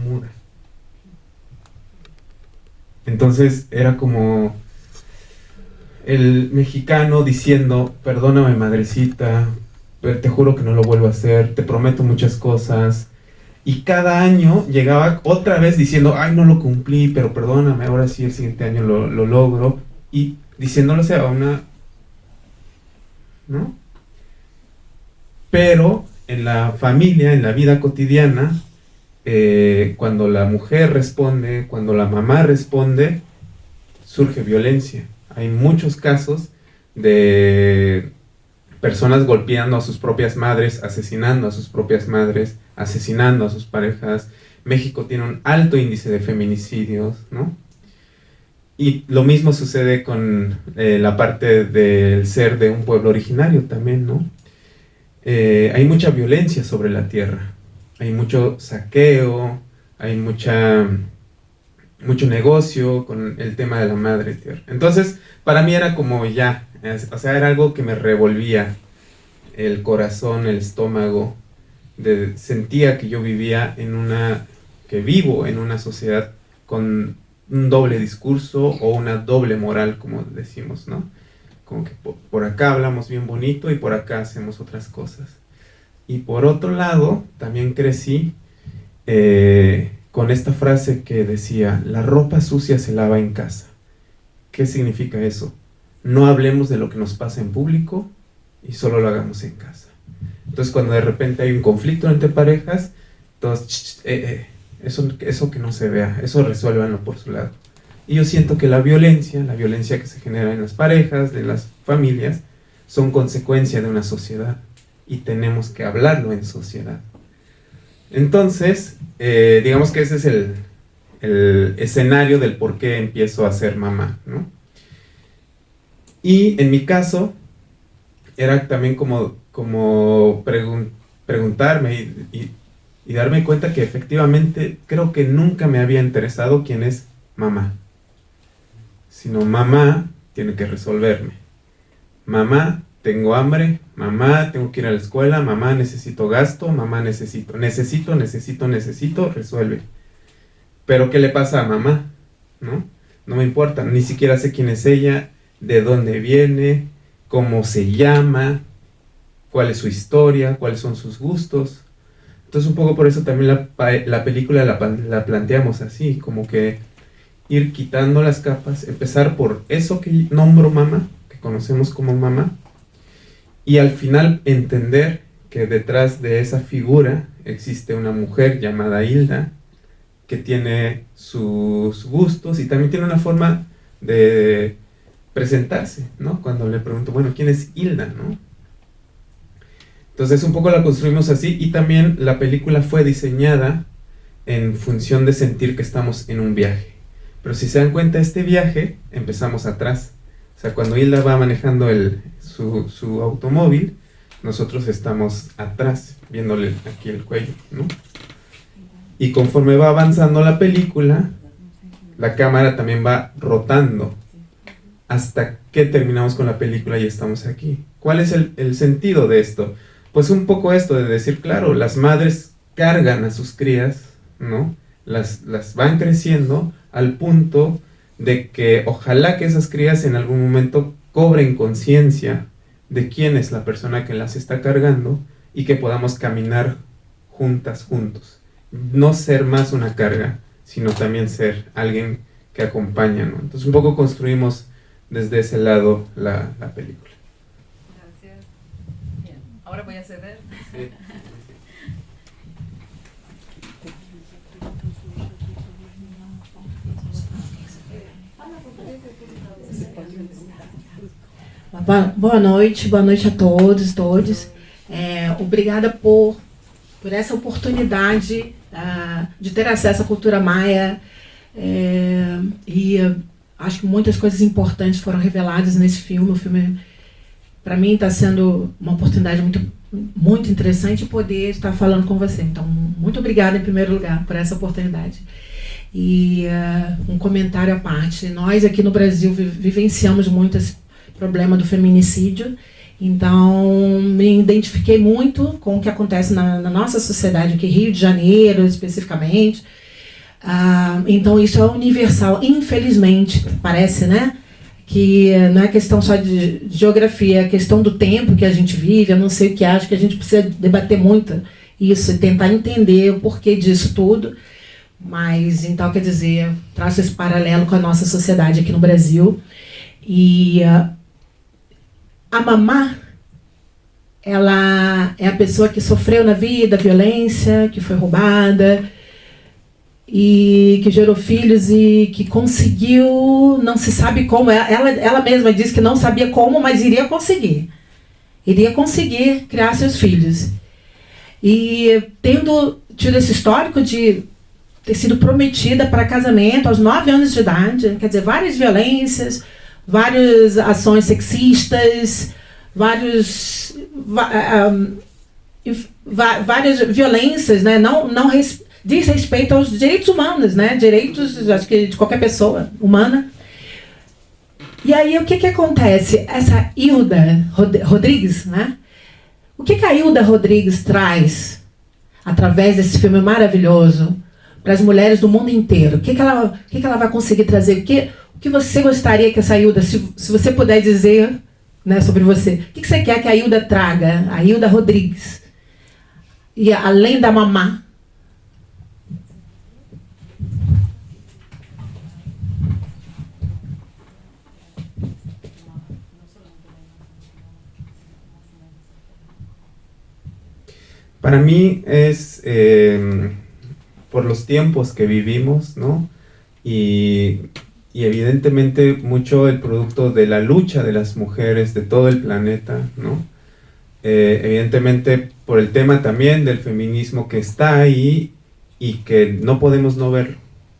muda. Entonces era como el mexicano diciendo, perdóname madrecita, pero te juro que no lo vuelvo a hacer, te prometo muchas cosas. Y cada año llegaba otra vez diciendo, ay, no lo cumplí, pero perdóname, ahora sí, el siguiente año lo logro. Y diciéndolo a una, ¿no? Pero en la familia, en la vida cotidiana, cuando la mujer responde, cuando la mamá responde, surge violencia. Hay muchos casos de personas golpeando a sus propias madres, asesinando a sus propias madres, asesinando a sus parejas. México tiene un alto índice de feminicidios, ¿no? Y lo mismo sucede con la parte del ser de un pueblo originario también, ¿no? Hay mucha violencia sobre la tierra, hay mucho saqueo, hay mucho negocio con el tema de la madre tierra. Entonces, para mí era como ya, o sea, era algo que me revolvía el corazón, el estómago, sentía que yo vivía que vivo en una sociedad con un doble discurso o una doble moral, como decimos, ¿no? Como que por acá hablamos bien bonito y por acá hacemos otras cosas. Y por otro lado, también crecí con esta frase que decía, la ropa sucia se lava en casa. ¿Qué significa eso? No hablemos de lo que nos pasa en público y solo lo hagamos en casa. Entonces, cuando de repente hay un conflicto entre parejas, todos, eso que no se vea, eso resuélvanlo por su lado. Y yo siento que la violencia que se genera en las parejas, de las familias, son consecuencia de una sociedad y tenemos que hablarlo en sociedad. Entonces, digamos que ese es el escenario del por qué empiezo a ser mamá, ¿no? Y en mi caso, era también como preguntarme y darme cuenta que efectivamente creo que nunca me había interesado quién es mamá. Sino mamá tiene que resolverme. Mamá, tengo hambre. Mamá, tengo que ir a la escuela. Mamá, necesito gasto. Mamá, necesito, resuelve. Pero ¿qué le pasa a mamá? ¿No? No me importa, ni siquiera sé quién es ella, de dónde viene, cómo se llama, cuál es su historia, cuáles son sus gustos. Entonces un poco por eso también la película la planteamos así, como que ir quitando las capas, empezar por eso que nombro mamá, que conocemos como mamá, y al final entender que detrás de esa figura existe una mujer llamada Hilda, que tiene sus gustos y también tiene una forma de presentarse, ¿no? Cuando le pregunto, bueno, ¿quién es Hilda, no? Entonces un poco la construimos así y también la película fue diseñada en función de sentir que estamos en un viaje. Pero si se dan cuenta, este viaje empezamos atrás. O sea, cuando Hilda va manejando su automóvil, nosotros estamos atrás, viéndole aquí el cuello, ¿no? Y conforme va avanzando la película, la cámara también va rotando hasta que terminamos con la película y estamos aquí. ¿Cuál es el sentido de esto? Pues un poco esto de decir, claro, las madres cargan a sus crías, ¿no? Las van creciendo al punto de que ojalá que esas crías en algún momento cobren conciencia de quién es la persona que las está cargando y que podamos caminar juntas, juntos. No ser más una carga, sino también ser alguien que acompaña, ¿no? Entonces un poco construimos desde ese lado la película. Gracias. Bien, ahora voy a ceder. Sí. Boa noite a todos, todas. Obrigada por essa oportunidade de ter acesso à cultura maia. E acho que muitas coisas importantes foram reveladas nesse filme. O filme, para mim, está sendo uma oportunidade muito interessante poder estar falando com você. Então, muito obrigada, em primeiro lugar, por essa oportunidade. E um comentário à parte. Nós, aqui no Brasil, vivenciamos muito esse problema do feminicídio. Então, me identifiquei muito com o que acontece na nossa sociedade aqui, Rio de Janeiro, especificamente. Então isso é universal, infelizmente, parece, né? Que não é questão só de geografia, é questão do tempo que a gente vive. Eu não sei o que acho que a gente precisa debater muito isso e tentar entender o porquê disso tudo. Mas, então, quer dizer, traço esse paralelo com a nossa sociedade aqui no Brasil. E a mamá, ela é a pessoa que sofreu na vida violência, que foi roubada, e que gerou filhos e que conseguiu, não se sabe como, ela mesma disse que não sabia como, mas iria conseguir criar seus filhos. E tendo tido esse histórico de ter sido prometida para casamento aos 9 anos de idade, quer dizer, várias violências, várias ações sexistas, várias violências, né? Não diz respeito aos direitos humanos, né? Direitos, acho que de qualquer pessoa humana. E aí o que acontece? Essa Hilda Rodrigues, né? O que a Hilda Rodrigues traz através desse filme maravilhoso para as mulheres do mundo inteiro? O que ela vai conseguir trazer? O que você gostaria que essa Hilda, se você puder dizer, né, sobre você, o que você quer que a Hilda traga, a Hilda Rodrigues, e além da mamá? Para mí es por los tiempos que vivimos, ¿no? Y evidentemente mucho el producto de la lucha de las mujeres de todo el planeta, ¿no? Evidentemente por el tema también del feminismo que está ahí y que no podemos no verlo,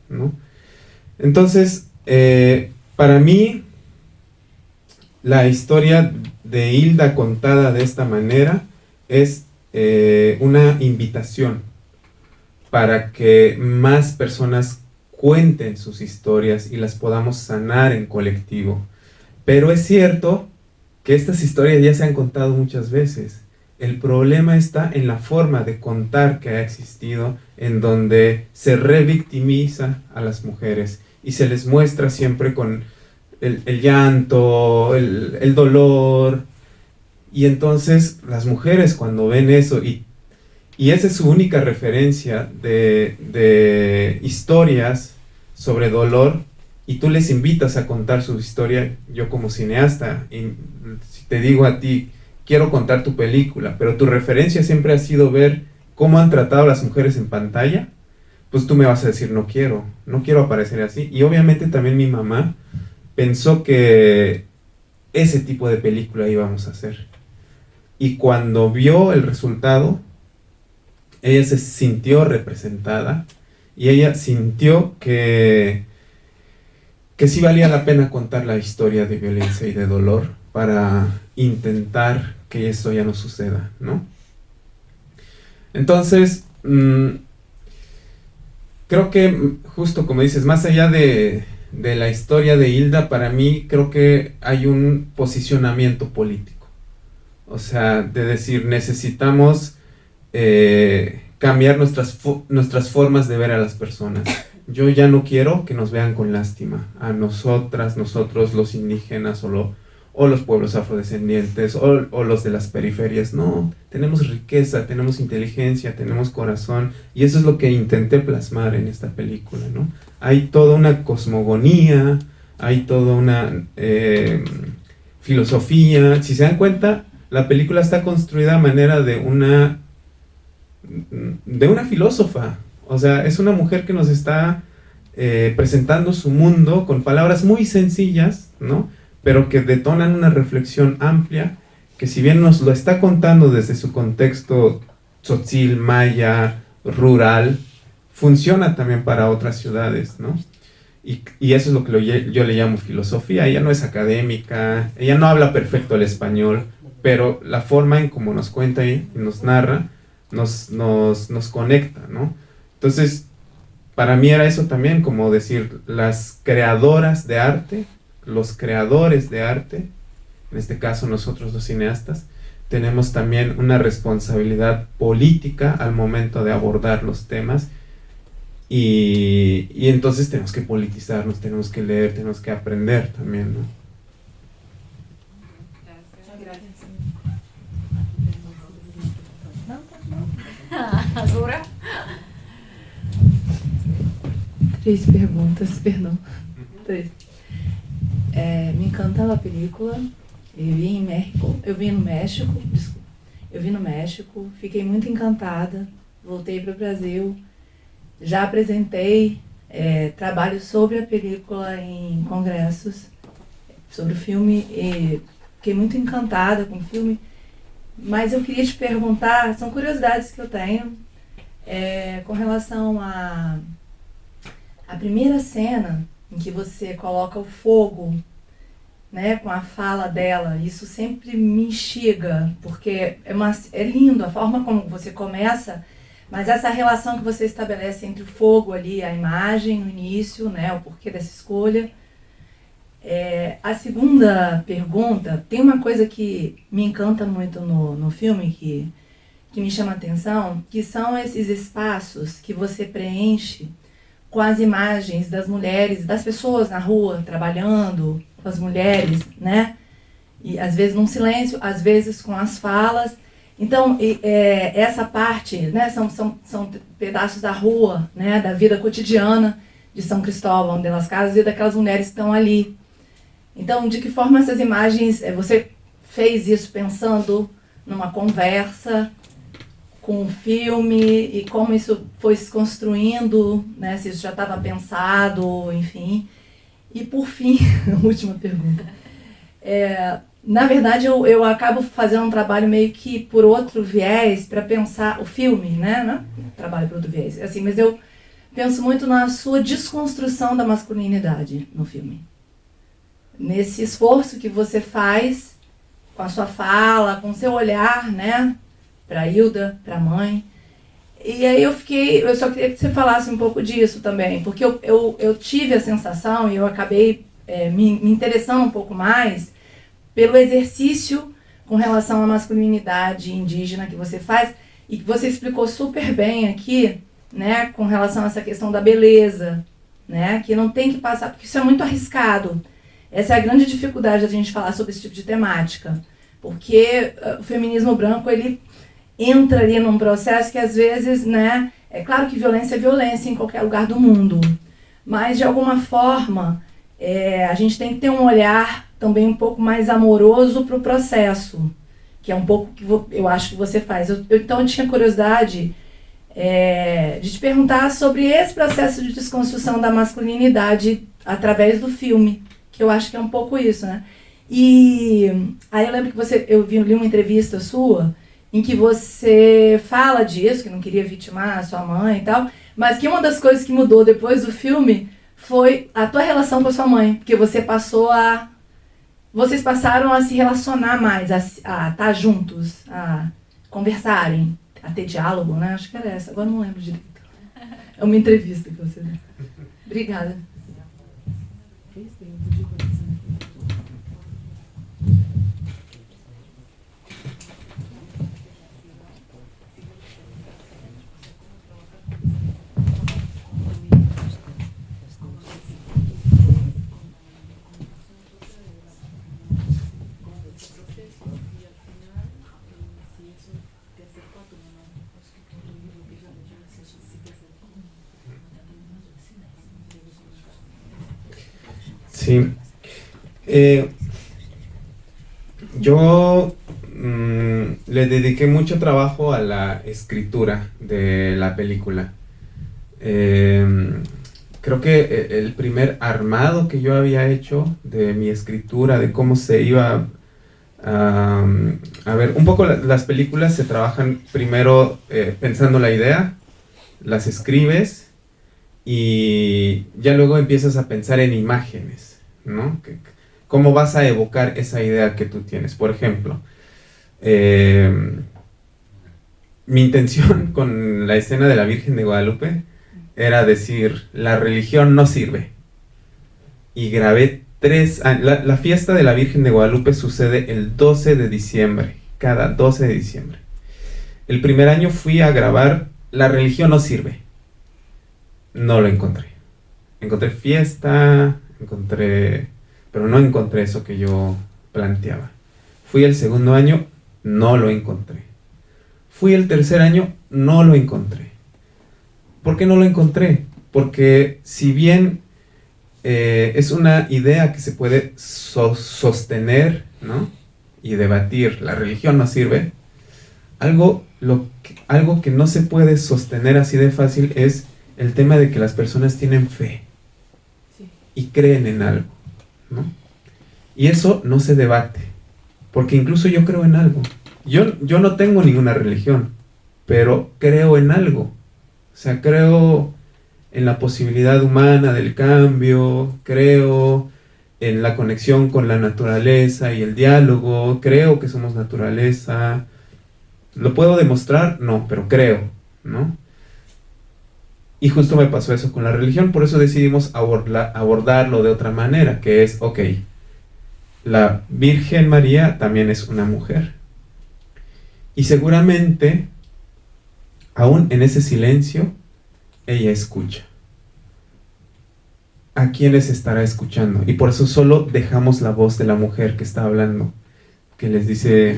¿no? Entonces, para mí, la historia de Hilda contada de esta manera es una invitación para que más personas cuenten sus historias y las podamos sanar en colectivo. Pero es cierto que estas historias ya se han contado muchas veces. El problema está en la forma de contar que ha existido, en donde se revictimiza a las mujeres y se les muestra siempre con el llanto, el dolor. Y entonces las mujeres cuando ven eso, y esa es su única referencia de historias sobre dolor, y tú les invitas a contar su historia, yo como cineasta, y si te digo a ti, quiero contar tu película, pero tu referencia siempre ha sido ver cómo han tratado a las mujeres en pantalla, pues tú me vas a decir, no quiero aparecer así. Y obviamente también mi mamá pensó que ese tipo de película íbamos a hacer. Y cuando vio el resultado, ella se sintió representada y ella sintió que sí valía la pena contar la historia de violencia y de dolor para intentar que eso ya no suceda, ¿no? Entonces, creo que justo como dices, más allá de la historia de Hilda, para mí creo que hay un posicionamiento político. O sea, de decir, necesitamos cambiar nuestras formas de ver a las personas. Yo ya no quiero que nos vean con lástima a nosotras, nosotros, los indígenas o los pueblos afrodescendientes o los de las periferias. No, tenemos riqueza, tenemos inteligencia, tenemos corazón, y eso es lo que intenté plasmar en esta película, ¿no? Hay toda una cosmogonía, hay toda una filosofía. Si se dan cuenta, la película está construida a manera de una filósofa. O sea, es una mujer que nos está presentando su mundo con palabras muy sencillas, ¿no? Pero que detonan una reflexión amplia, que si bien nos lo está contando desde su contexto tzotzil, maya, rural, funciona también para otras ciudades, ¿no? Y eso es lo que yo le llamo filosofía. Ella no es académica, ella no habla perfecto el español, pero la forma en cómo nos cuenta y nos narra nos conecta, ¿no? Entonces, para mí era eso también, como decir, las creadoras de arte, los creadores de arte, en este caso nosotros los cineastas, tenemos también una responsabilidad política al momento de abordar los temas Y entonces tenemos que politizarnos, tenemos que leer, tenemos que aprender también, ¿no? Azura? 3 perguntas, perdão. 3. Me encantava a película. Eu vi no México, fiquei muito encantada, voltei para o Brasil, já apresentei trabalhos sobre a película em congressos, sobre o filme, e fiquei muito encantada com o filme, mas eu queria te perguntar, são curiosidades que eu tenho, com relação à primeira cena em que você coloca o fogo, né, com a fala dela. Isso sempre me instiga, porque é lindo a forma como você começa, mas essa relação que você estabelece entre o fogo ali, a imagem no início, né, o porquê dessa escolha. A segunda pergunta, tem uma coisa que me encanta muito no filme, que me chama a atenção, que são esses espaços que você preenche com as imagens das mulheres, das pessoas na rua, trabalhando, com as mulheres, né? E às vezes num silêncio, às vezes com as falas. Então, essa parte, né, são pedaços da rua, né, da vida cotidiana de São Cristóvão de las Casas e daquelas mulheres que estão ali. Então, de que forma essas imagens, você fez isso pensando numa conversa com o filme e como isso foi se construindo, né, se isso já estava pensado, enfim. E por fim, a última pergunta. Na verdade, eu acabo fazendo um trabalho meio que por outro viés para pensar o filme, né? Não trabalho por outro viés, assim, mas eu penso muito na sua desconstrução da masculinidade no filme. Nesse esforço que você faz com a sua fala, com o seu olhar, né? Para Hilda, para a mãe. E aí eu só queria que você falasse um pouco disso também, porque eu tive a sensação, e eu acabei me interessando um pouco mais pelo exercício com relação à masculinidade indígena que você faz, e que você explicou super bem aqui, né, com relação a essa questão da beleza, né, que não tem que passar, porque isso é muito arriscado. Essa é a grande dificuldade da gente falar sobre esse tipo de temática, porque o feminismo branco, ele entra ali num processo que às vezes, né, é claro que violência é violência em qualquer lugar do mundo, mas de alguma forma a gente tem que ter um olhar também um pouco mais amoroso para o processo, que é um pouco que eu acho que você faz. Então eu tinha curiosidade de te perguntar sobre esse processo de desconstrução da masculinidade através do filme, que eu acho que é um pouco isso, né? E aí eu lembro que eu li uma entrevista sua em que você fala disso, que não queria vitimar a sua mãe e tal, mas que uma das coisas que mudou depois do filme foi a tua relação com a sua mãe, porque vocês passaram a se relacionar mais, a estar juntos, a conversarem, a ter diálogo, né? Acho que era essa, agora não lembro direito. É uma entrevista que você deu. Obrigada. Sí. Yo le dediqué mucho trabajo a la escritura de la película. Creo que el primer armado que yo había hecho de mi escritura, de cómo se iba a ver, un poco las películas se trabajan primero pensando la idea, las escribes y ya luego empiezas a pensar en imágenes, ¿no? ¿Cómo vas a evocar esa idea que tú tienes? Por ejemplo, mi intención con la escena de la Virgen de Guadalupe era decir, la religión no sirve. Y grabé la fiesta de la Virgen de Guadalupe sucede el 12 de diciembre, cada 12 de diciembre. El primer año fui a grabar La religión no sirve. no lo encontré. Encontré fiesta, pero no encontré eso que yo planteaba. Fui el segundo año, no lo encontré. Fui el tercer año, no lo encontré. ¿Por qué no lo encontré? Porque si bien es una idea que se puede sostener, ¿no? Y debatir, la religión no sirve, algo que no se puede sostener así de fácil es el tema de que las personas tienen fe y creen en algo, ¿no? Y eso no se debate, porque incluso yo creo en algo. Yo no tengo ninguna religión, pero creo en algo. O sea, creo en la posibilidad humana del cambio, creo en la conexión con la naturaleza y el diálogo, creo que somos naturaleza. ¿Lo puedo demostrar? No, pero creo, ¿no? Y justo me pasó eso con la religión, por eso decidimos abordarlo de otra manera, que es, ok, la Virgen María también es una mujer. Y seguramente, aún en ese silencio, ella escucha. ¿A quiénes estará escuchando? Y por eso solo dejamos la voz de la mujer que está hablando, que les dice,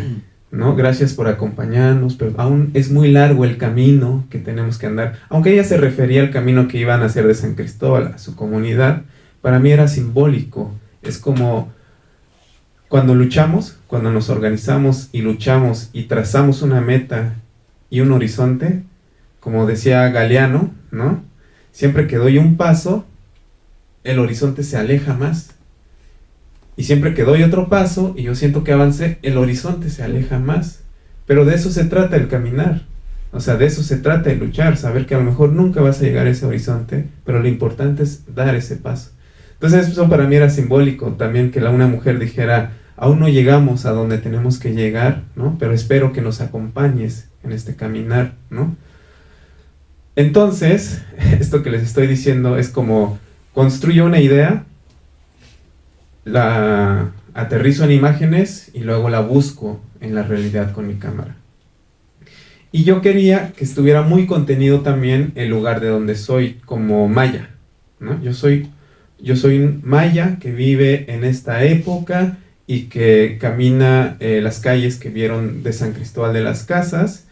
¿no? Gracias por acompañarnos, pero aún es muy largo el camino que tenemos que andar. Aunque ella se refería al camino que iban a hacer de San Cristóbal a su comunidad, para mí era simbólico. Es como cuando luchamos, cuando nos organizamos y luchamos y trazamos una meta y un horizonte, como decía Galeano, ¿no? Siempre que doy un paso, el horizonte se aleja más. Y siempre que doy otro paso y yo siento que avancé, el horizonte se aleja más. Pero de eso se trata el caminar. O sea, de eso se trata el luchar, saber que a lo mejor nunca vas a llegar a ese horizonte, pero lo importante es dar ese paso. Entonces eso para mí era simbólico también, que una mujer dijera, aún no llegamos a donde tenemos que llegar, ¿no? Pero espero que nos acompañes en este caminar, ¿no? Entonces, esto que les estoy diciendo es como construyo una idea, la aterrizo en imágenes y luego la busco en la realidad con mi cámara. Y yo quería que estuviera muy contenido también el lugar de donde soy, como maya, ¿no? Yo soy un maya que vive en esta época y que camina las calles que vieron de San Cristóbal de las Casas,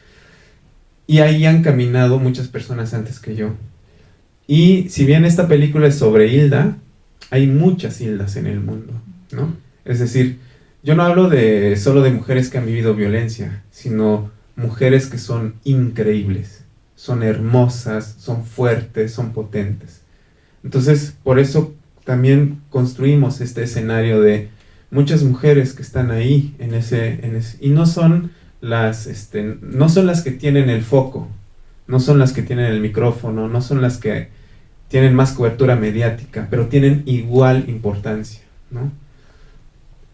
y ahí han caminado muchas personas antes que yo. Y si bien esta película es sobre Hilda, hay muchas Hildas en el mundo, ¿no? Es decir, yo no hablo solo de mujeres que han vivido violencia, sino mujeres que son increíbles, son hermosas, son fuertes, son potentes. Entonces, por eso también construimos este escenario de muchas mujeres que están ahí y no son las que tienen el foco, no son las que tienen el micrófono, no son las que tienen más cobertura mediática, pero tienen igual importancia, ¿no?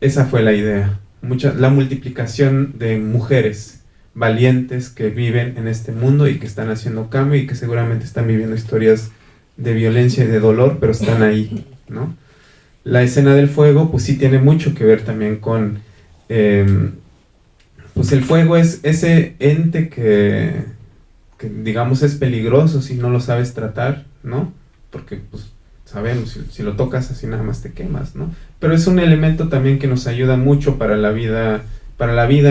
Esa fue la idea, la multiplicación de mujeres valientes que viven en este mundo y que están haciendo cambio y que seguramente están viviendo historias de violencia y de dolor, pero están ahí, ¿no? La escena del fuego, pues sí tiene mucho que ver también con, pues el fuego es ese ente que digamos es peligroso si no lo sabes tratar, ¿no? Porque pues sabemos, si lo tocas así nada más te quemas, ¿no? Pero es un elemento también que nos ayuda mucho para la vida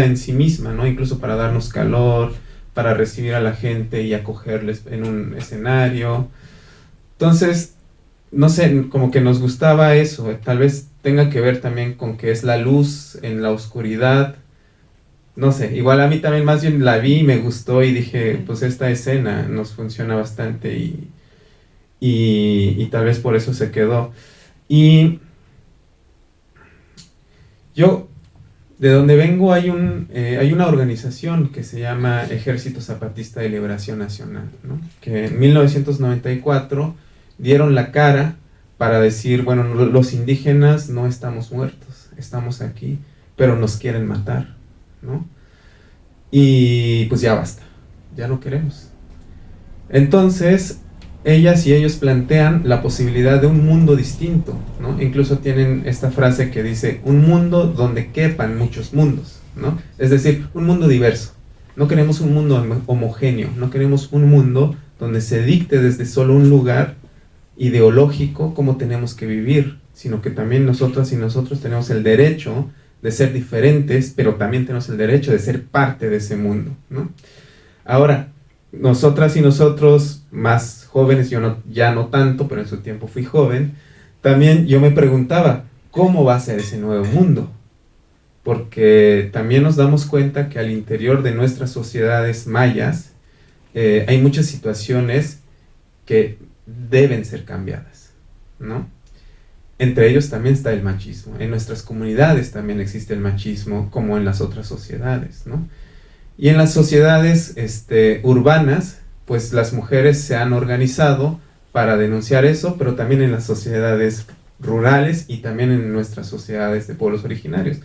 en sí misma, ¿no? Incluso para darnos calor, para recibir a la gente y acogerles en un escenario. Entonces, no sé, como que nos gustaba eso, tal vez tenga que ver también con que es la luz en la oscuridad. No sé, igual a mí también más bien la vi y me gustó y dije, pues esta escena nos funciona bastante y tal vez por eso se quedó. Y yo, de donde vengo, hay una organización que se llama Ejército Zapatista de Liberación Nacional, ¿no? Que en 1994 dieron la cara para decir, bueno, los indígenas no estamos muertos, estamos aquí, pero nos quieren matar, ¿no? Y pues ya basta, ya no queremos. Entonces, ellas y ellos plantean la posibilidad de un mundo distinto, ¿no? Incluso tienen esta frase que dice, un mundo donde quepan muchos mundos, ¿no? Es decir, un mundo diverso. No queremos un mundo homogéneo, no queremos un mundo donde se dicte desde solo un lugar ideológico cómo tenemos que vivir, sino que también nosotras y nosotros tenemos el derecho de ser diferentes, pero también tenemos el derecho de ser parte de ese mundo, ¿no? Ahora, nosotras y nosotros más jóvenes, ya no tanto, pero en su tiempo fui joven, también yo me preguntaba, ¿cómo va a ser ese nuevo mundo? Porque también nos damos cuenta que al interior de nuestras sociedades mayas hay muchas situaciones que deben ser cambiadas, ¿no? Entre ellos también está el machismo. En nuestras comunidades también existe el machismo, como en las otras sociedades, ¿no? Y en las sociedades urbanas, pues las mujeres se han organizado para denunciar eso, pero también en las sociedades rurales y también en nuestras sociedades de pueblos originarios.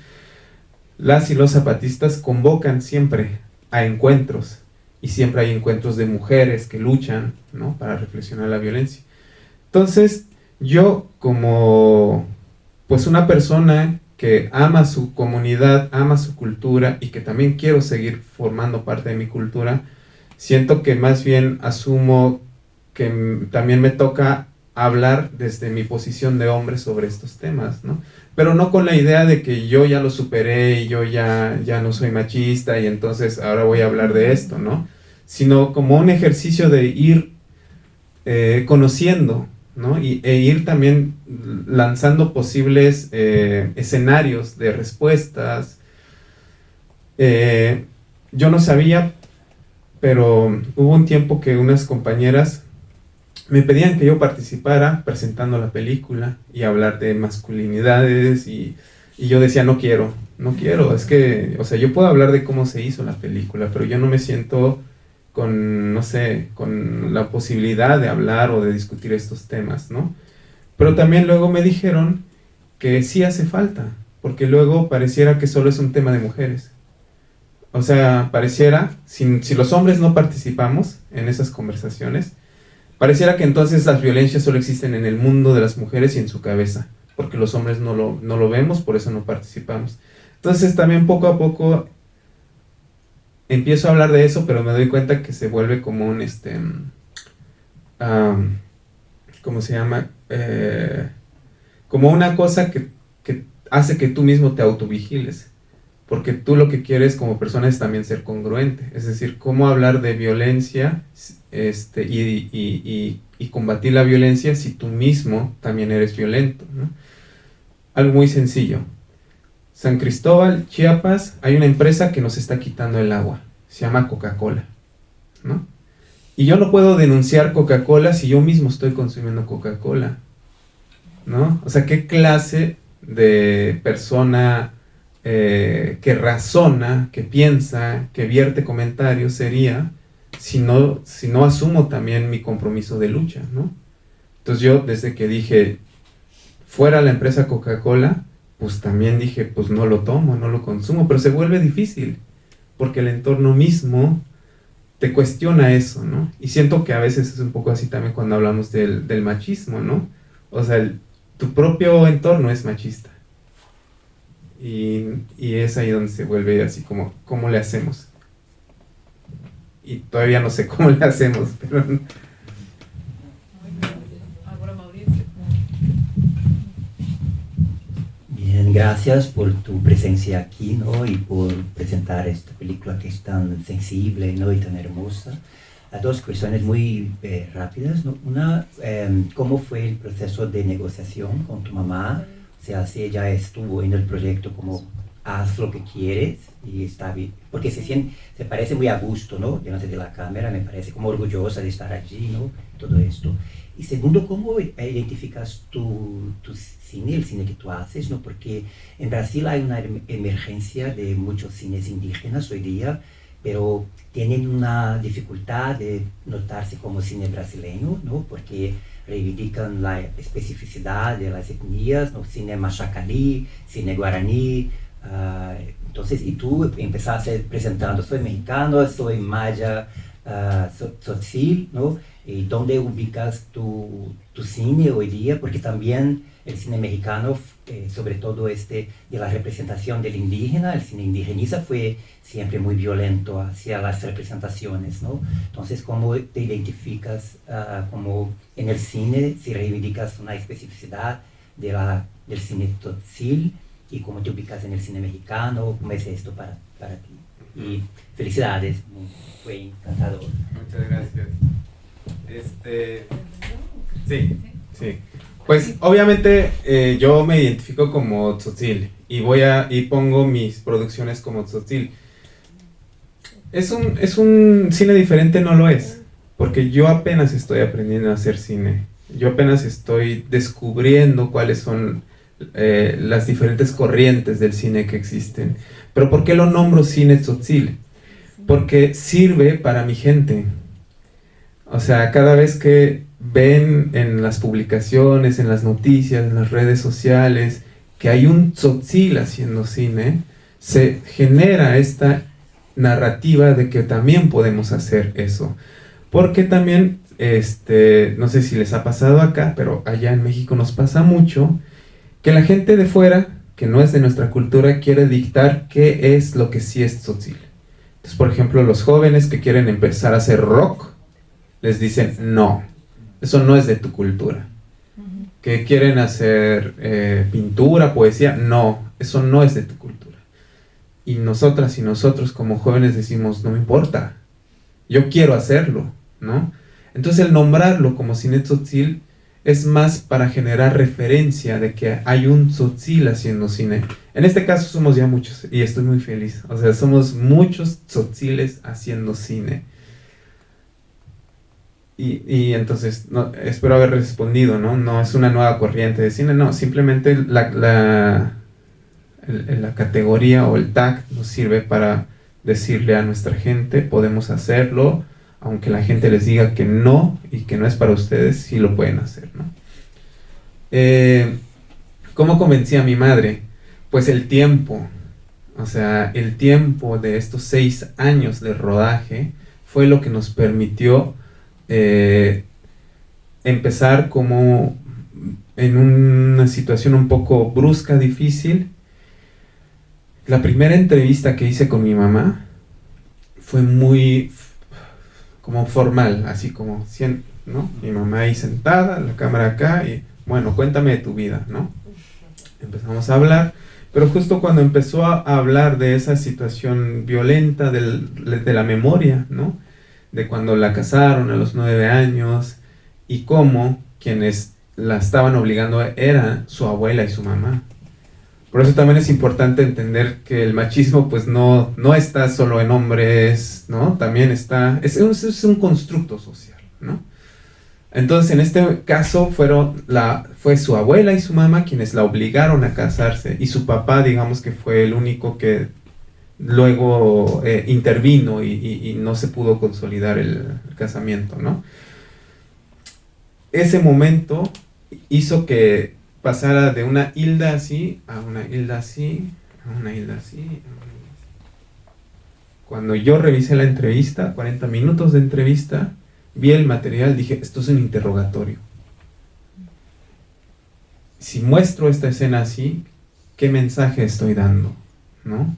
Las y los zapatistas convocan siempre a encuentros, y siempre hay encuentros de mujeres que luchan, ¿no?, para reflexionar la violencia. Entonces, yo como pues una persona que ama su comunidad, ama su cultura y que también quiero seguir formando parte de mi cultura, siento que más bien asumo que también me toca hablar desde mi posición de hombre sobre estos temas, ¿no? Pero no con la idea de que yo ya lo superé y yo ya no soy machista y entonces ahora voy a hablar de esto, ¿no? Sino como un ejercicio de ir conociendo, ¿no? E ir también lanzando posibles escenarios de respuestas. Yo no sabía, pero hubo un tiempo que unas compañeras me pedían que yo participara presentando la película y hablar de masculinidades y yo decía, no quiero, es que, o sea, yo puedo hablar de cómo se hizo la película, pero yo no me siento con, no sé, con la posibilidad de hablar o de discutir estos temas, ¿no? Pero también luego me dijeron que sí hace falta, porque luego pareciera que solo es un tema de mujeres. O sea, pareciera, si los hombres no participamos en esas conversaciones, pareciera que entonces las violencias solo existen en el mundo de las mujeres y en su cabeza, porque los hombres no lo vemos, por eso no participamos. Entonces también poco a poco empiezo a hablar de eso, pero me doy cuenta que se vuelve como un, ¿cómo se llama? Como una cosa que hace que tú mismo te autovigiles, porque tú lo que quieres como persona es también ser congruente, es decir, cómo hablar de violencia y combatir la violencia si tú mismo también eres violento, ¿no? Algo muy sencillo. San Cristóbal, Chiapas, hay una empresa que nos está quitando el agua, se llama Coca-Cola, ¿no? Y yo no puedo denunciar Coca-Cola si yo mismo estoy consumiendo Coca-Cola, ¿no? O sea, ¿qué clase de persona que razona, que piensa, que vierte comentarios sería si no asumo también mi compromiso de lucha, ¿no? Entonces yo, desde que dije, fuera la empresa Coca-Cola, pues también dije, pues no lo tomo, no lo consumo, pero se vuelve difícil, porque el entorno mismo te cuestiona eso, ¿no? Y siento que a veces es un poco así también cuando hablamos del machismo, ¿no? O sea, tu propio entorno es machista. Y es ahí donde se vuelve así como, ¿cómo le hacemos? Y todavía no sé cómo le hacemos, pero... Ahora Mauricio. Bien, gracias por tu presencia aquí, ¿no? Y por presentar esta película que es tan sensible, ¿no? Y tan hermosa. Dos cuestiones muy rápidas, ¿no? Una, ¿cómo fue el proceso de negociación con tu mamá? O sea, si ella estuvo en el proyecto como haz lo que quieres y está bien, porque se parece muy a gusto, ¿no? Delante de la cámara, me parece como orgullosa de estar allí, ¿no? Todo esto. Y segundo, ¿cómo identificas tu cine, el cine que tú haces, ¿no? Porque en Brasil hay una emergencia de muchos cines indígenas hoy día, pero tienen una dificultad de notarse como cine brasileño, ¿no? Porque reivindican la especificidad de las etnias, ¿no? Cine machacalí, cine guaraní. Entonces, y tú empezaste presentando, soy mexicano, soy maya, Tzotzil, ¿no? ¿Y dónde ubicas tu cine hoy día? Porque también el cine mexicano, sobre todo de la representación del indígena, el cine indigenista fue siempre muy violento hacia las representaciones, ¿no? Entonces, ¿cómo te identificas como en el cine, si reivindicas una especificidad del cine Tzotzil y cómo te ubicas en el cine mexicano? ¿Cómo es esto para ti? Y felicidades, fue encantador. Muchas gracias. Sí. Pues obviamente yo me identifico como Tzotzil y pongo mis producciones como Tzotzil. ¿Es un cine diferente? No lo es, porque yo apenas estoy aprendiendo a hacer cine. Yo apenas estoy descubriendo cuáles son las diferentes corrientes del cine que existen. Pero ¿por qué lo nombro cine Tzotzil? Porque sirve para mi gente. O sea, cada vez que ven en las publicaciones, en las noticias, en las redes sociales, que hay un Tzotzil haciendo cine, se genera esta narrativa de que también podemos hacer eso. Porque también, no sé si les ha pasado acá, pero allá en México nos pasa mucho, que la gente de fuera, que no es de nuestra cultura, quiere dictar qué es lo que sí es Tzotzil. Entonces, por ejemplo, los jóvenes que quieren empezar a hacer rock, les dicen, no, eso no es de tu cultura. Que quieren hacer pintura, poesía, no, eso no es de tu cultura. Y nosotras y nosotros como jóvenes decimos, no me importa, yo quiero hacerlo, ¿no? Entonces el nombrarlo como cine Tzotzil es más para generar referencia de que hay un Tzotzil haciendo cine. En este caso somos ya muchos y estoy muy feliz. O sea, somos muchos Tzotziles haciendo cine. Y entonces, espero haber respondido, ¿no? No es una nueva corriente de cine, no. Simplemente la categoría o el tag nos sirve para decirle a nuestra gente, podemos hacerlo, aunque la gente les diga que no y que no es para ustedes, sí lo pueden hacer, ¿no? ¿Cómo convencí a mi madre? Pues el tiempo. O sea, el tiempo de estos 6 años de rodaje fue lo que nos permitió empezar como en una situación un poco brusca, difícil. La primera entrevista que hice con mi mamá fue muy como formal, así como, ¿no? Mi mamá ahí sentada, la cámara acá, y bueno, cuéntame de tu vida, ¿no? Empezamos a hablar, pero justo cuando empezó a hablar de esa situación violenta de la memoria, ¿no? De cuando la casaron a los 9 años y cómo quienes la estaban obligando eran su abuela y su mamá. Por eso también es importante entender que el machismo pues no está solo en hombres, ¿no? También es un constructo social, ¿no? Entonces en este caso fue su abuela y su mamá quienes la obligaron a casarse y su papá, digamos que fue el único que luego intervino y no se pudo consolidar el casamiento, ¿no? Ese momento hizo que pasara de una hilda así a una hilda así, a una hilda así. Cuando yo revisé la entrevista, 40 minutos de entrevista, vi el material, dije, esto es un interrogatorio. Si muestro esta escena así, ¿qué mensaje estoy dando? ¿No?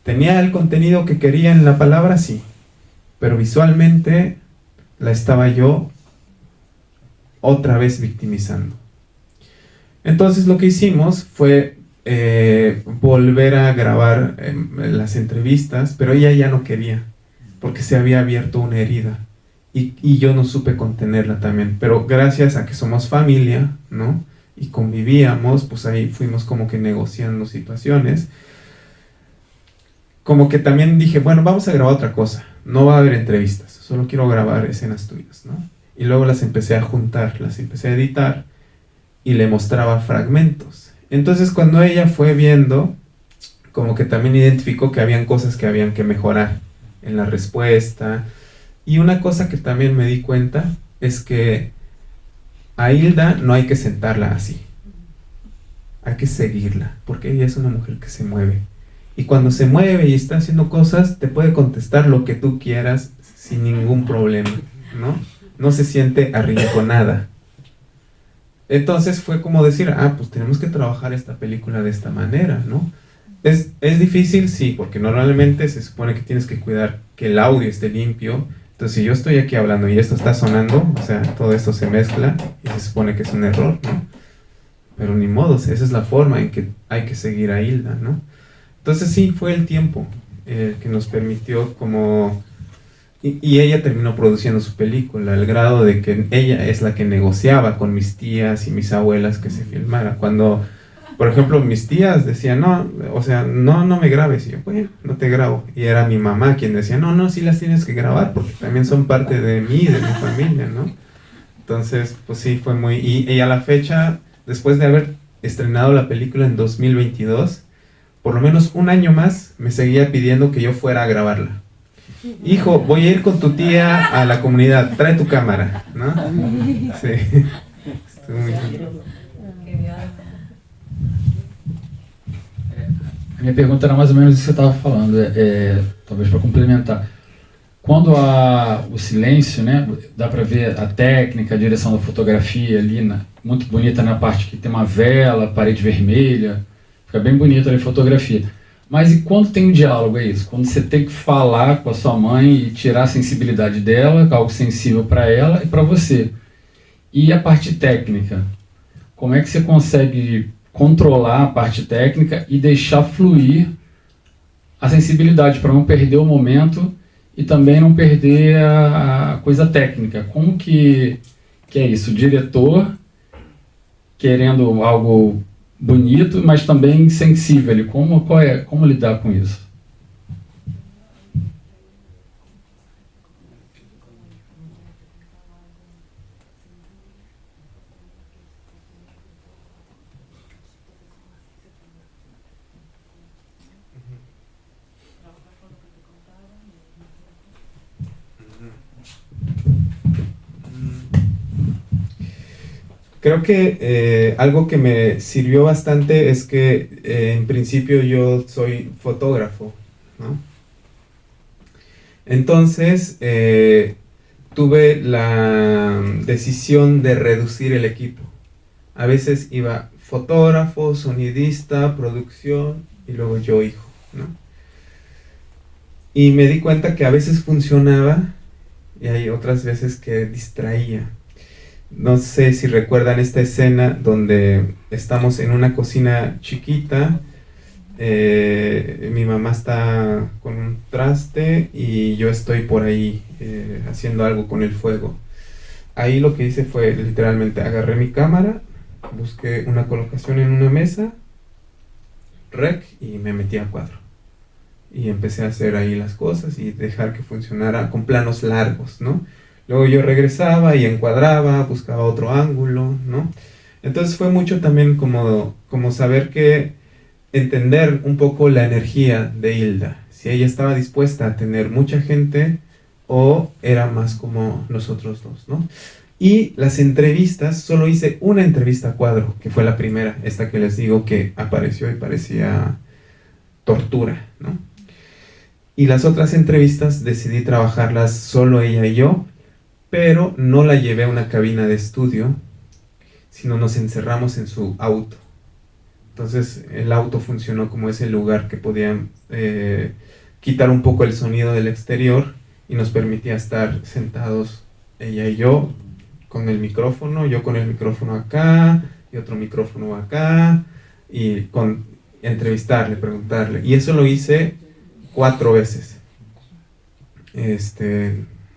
¿Tenía el contenido que quería en la palabra? Sí. Pero visualmente la estaba yo otra vez victimizando. Entonces lo que hicimos fue volver a grabar las entrevistas, pero ella ya no quería, porque se había abierto una herida. Y yo no supe contenerla también. Pero gracias a que somos familia, ¿no? Y convivíamos, pues ahí fuimos como que negociando situaciones. Como que también dije, bueno, vamos a grabar otra cosa. No va a haber entrevistas, solo quiero grabar escenas tuyas, ¿no? Y luego las empecé a juntar, las empecé a editar y le mostraba fragmentos. Entonces cuando ella fue viendo, como que también identificó que habían cosas que habían que mejorar en la respuesta. Y una cosa que también me di cuenta es que a Hilda no hay que sentarla así. Hay que seguirla, porque ella es una mujer que se mueve. Y cuando se mueve y está haciendo cosas, te puede contestar lo que tú quieras sin ningún problema, ¿no? No se siente arrinconada. Entonces fue como decir, pues tenemos que trabajar esta película de esta manera, ¿no? Es difícil, sí, porque normalmente se supone que tienes que cuidar que el audio esté limpio. Entonces, si yo estoy aquí hablando y esto está sonando, o sea, todo esto se mezcla y se supone que es un error, ¿no? Pero ni modo, esa es la forma en que hay que seguir a Hilda, ¿no? Entonces sí, fue el tiempo que nos permitió como... Y ella terminó produciendo su película, al grado de que ella es la que negociaba con mis tías y mis abuelas que se filmara. Cuando, por ejemplo, mis tías decían, no, o sea, no me grabes. Y yo, bueno, no te grabo. Y era mi mamá quien decía, no, sí las tienes que grabar, porque también son parte de mí, de mi familia, ¿no? Entonces, pues sí, fue muy... Y a la fecha, después de haber estrenado la película en 2022, por lo menos un año más me seguía pidiendo que yo fuera a grabarla. Hijo, voy a ir con tu tía a la comunidad, trae tu cámara, ¿no? Sí. Estuvo muy bien. A minha pergunta era mais ou menos isso que você estava falando, talvez para complementar. Quando o silêncio, né, dá para ver a técnica, a direção da fotografia ali, muito bonita na parte que tem uma vela, parede vermelha, fica bem bonita ali a fotografia. Mas e quando tem um diálogo, é isso? Quando você tem que falar com a sua mãe e tirar a sensibilidade dela, algo sensível para ela e para você. E a parte técnica? Como é que você consegue controlar a parte técnica e deixar fluir a sensibilidade para não perder o momento e também não perder a coisa técnica? Como que é isso? O diretor querendo algo bonito, mas também sensível. Como lidar com isso? Creo que algo que me sirvió bastante es que en principio yo soy fotógrafo, ¿no? Entonces tuve la decisión de reducir el equipo. A veces iba fotógrafo, sonidista, producción y luego yo hijo, ¿no? Y me di cuenta que a veces funcionaba y hay otras veces que distraía. No sé si recuerdan esta escena donde estamos en una cocina chiquita, mi mamá está con un traste y yo estoy por ahí haciendo algo con el fuego. Ahí lo que hice fue literalmente agarré mi cámara, busqué una colocación en una mesa, rec, y me metí a cuadro. Y empecé a hacer ahí las cosas y dejar que funcionara con planos largos, ¿no? Luego yo regresaba y encuadraba, buscaba otro ángulo, ¿no? Entonces fue mucho también como saber que entender un poco la energía de Hilda. Si ella estaba dispuesta a tener mucha gente o era más como nosotros dos, ¿no? Y las entrevistas, solo hice una entrevista a cuadro, que fue la primera, esta que les digo que apareció y parecía tortura, ¿no? Y las otras entrevistas decidí trabajarlas solo ella y yo, pero no la llevé a una cabina de estudio, sino nos encerramos en su auto. Entonces el auto funcionó como ese lugar que podía quitar un poco el sonido del exterior y nos permitía estar sentados ella y yo con el micrófono, yo con el micrófono acá y otro micrófono acá, y entrevistarle, preguntarle. Y eso lo hice 4 veces.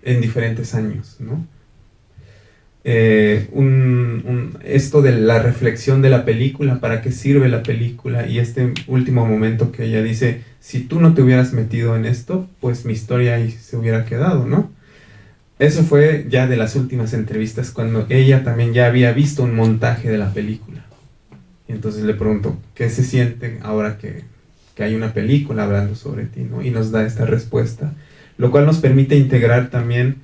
En diferentes años, ¿no? Esto de la reflexión de la película, para qué sirve la película, y este último momento que ella dice, si tú no te hubieras metido en esto, pues mi historia ahí se hubiera quedado, ¿no? Eso fue ya de las últimas entrevistas, cuando ella también ya había visto un montaje de la película. Y entonces le pregunto, ¿qué se siente ahora que hay una película hablando sobre ti, ¿no? Y nos da esta respuesta, lo cual nos permite integrar también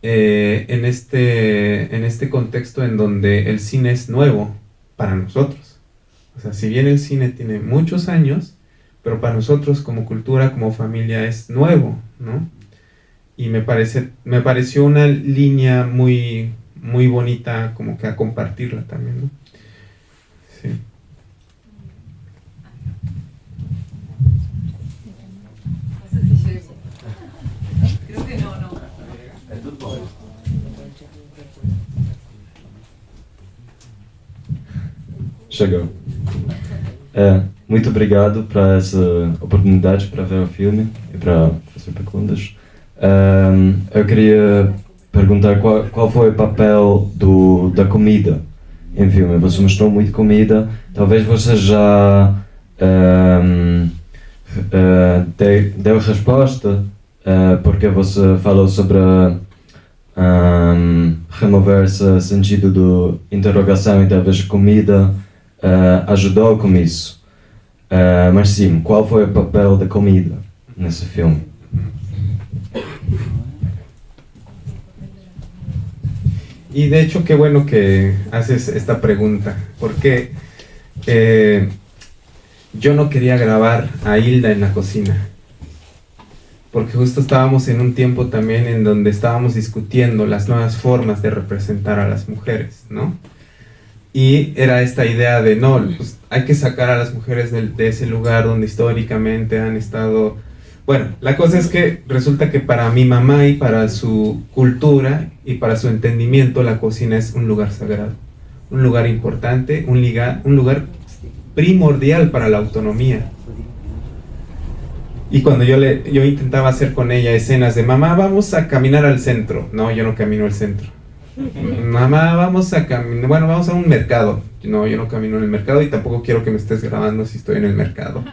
en este contexto en donde el cine es nuevo para nosotros. O sea, si bien el cine tiene muchos años, pero para nosotros como cultura, como familia es nuevo, ¿no? y me pareció una línea muy, muy bonita como que a compartirla también, ¿no? Sí. No sé si llego. Creo que no. Chegou. Muito obrigado por essa oportunidade para ver o filme e para fazer perguntas. Eu queria perguntar qual foi o papel da comida em filme. Você mostrou muito comida. Talvez você já deu resposta porque você falou sobre remover esse sentido de interrogação e talvez comida ajudou com isso. Mas sim, qual foi o papel da comida nesse filme? Y de hecho, qué bueno que haces esta pregunta, porque yo no quería grabar a Hilda en la cocina, porque justo estábamos en un tiempo también en donde estábamos discutiendo las nuevas formas de representar a las mujeres, ¿no? Y era esta idea de, no, pues hay que sacar a las mujeres de ese lugar donde históricamente han estado. Bueno, la cosa es que resulta que para mi mamá y para su cultura y para su entendimiento, la cocina es un lugar sagrado, un lugar importante, un lugar primordial para la autonomía. Y cuando yo intentaba hacer con ella escenas de, mamá, vamos a caminar al centro. No, yo no camino al centro. Mamá, vamos a caminar, bueno, vamos a un mercado. No, yo no camino en el mercado y tampoco quiero que me estés grabando si estoy en el mercado.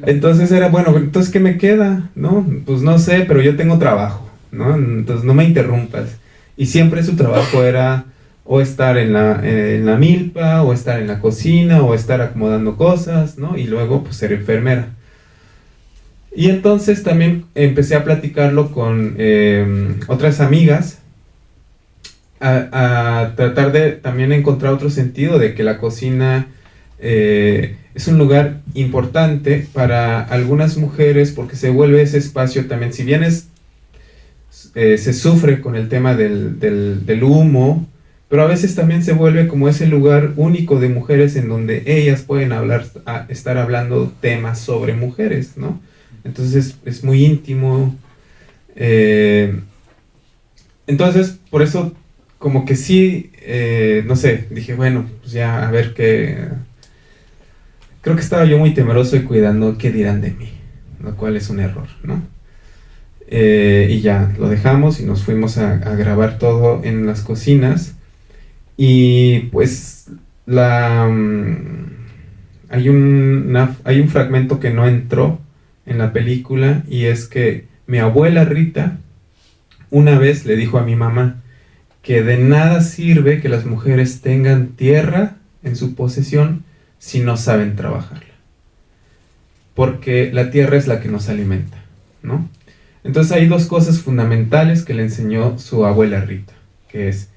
Entonces era, bueno, entonces ¿qué me queda? ¿No? Pues no sé, pero yo tengo trabajo, ¿no? Entonces no me interrumpas. Y siempre su trabajo era o estar en la milpa, o estar en la cocina, o estar acomodando cosas, ¿no? Y luego pues ser enfermera. Y entonces también empecé a platicarlo con otras amigas, a tratar de también encontrar otro sentido de que la cocina es un lugar importante para algunas mujeres porque se vuelve ese espacio también, si bien se sufre con el tema del humo, pero a veces también se vuelve como ese lugar único de mujeres en donde ellas pueden estar hablando temas sobre mujeres, ¿no? Entonces es muy íntimo. Entonces, por eso, como que sí, no sé, dije, bueno, pues ya a ver qué. Creo que estaba yo muy temeroso y cuidando qué dirán de mí, lo cual es un error, ¿no? Y ya lo dejamos y nos fuimos a grabar todo en las cocinas. Y pues hay un fragmento que no entró en la película, y es que mi abuela Rita una vez le dijo a mi mamá que de nada sirve que las mujeres tengan tierra en su posesión si no saben trabajarla, porque la tierra es la que nos alimenta, ¿no? Entonces hay dos cosas fundamentales que le enseñó su abuela Rita, que es,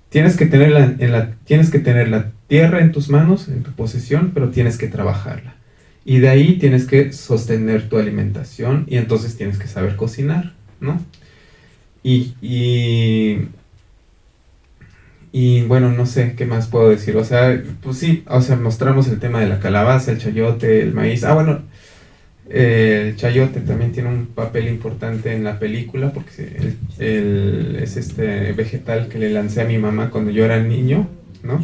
tienes que tener la tierra en tus manos, en tu posesión, pero tienes que trabajarla. Y de ahí tienes que sostener tu alimentación, y entonces tienes que saber cocinar, ¿no? Y bueno, no sé qué más puedo decir. O sea, pues sí, o sea, mostramos el tema de la calabaza, el chayote, el maíz. Ah, bueno, el chayote también tiene un papel importante en la película, porque es este vegetal que le lancé a mi mamá cuando yo era niño, ¿no?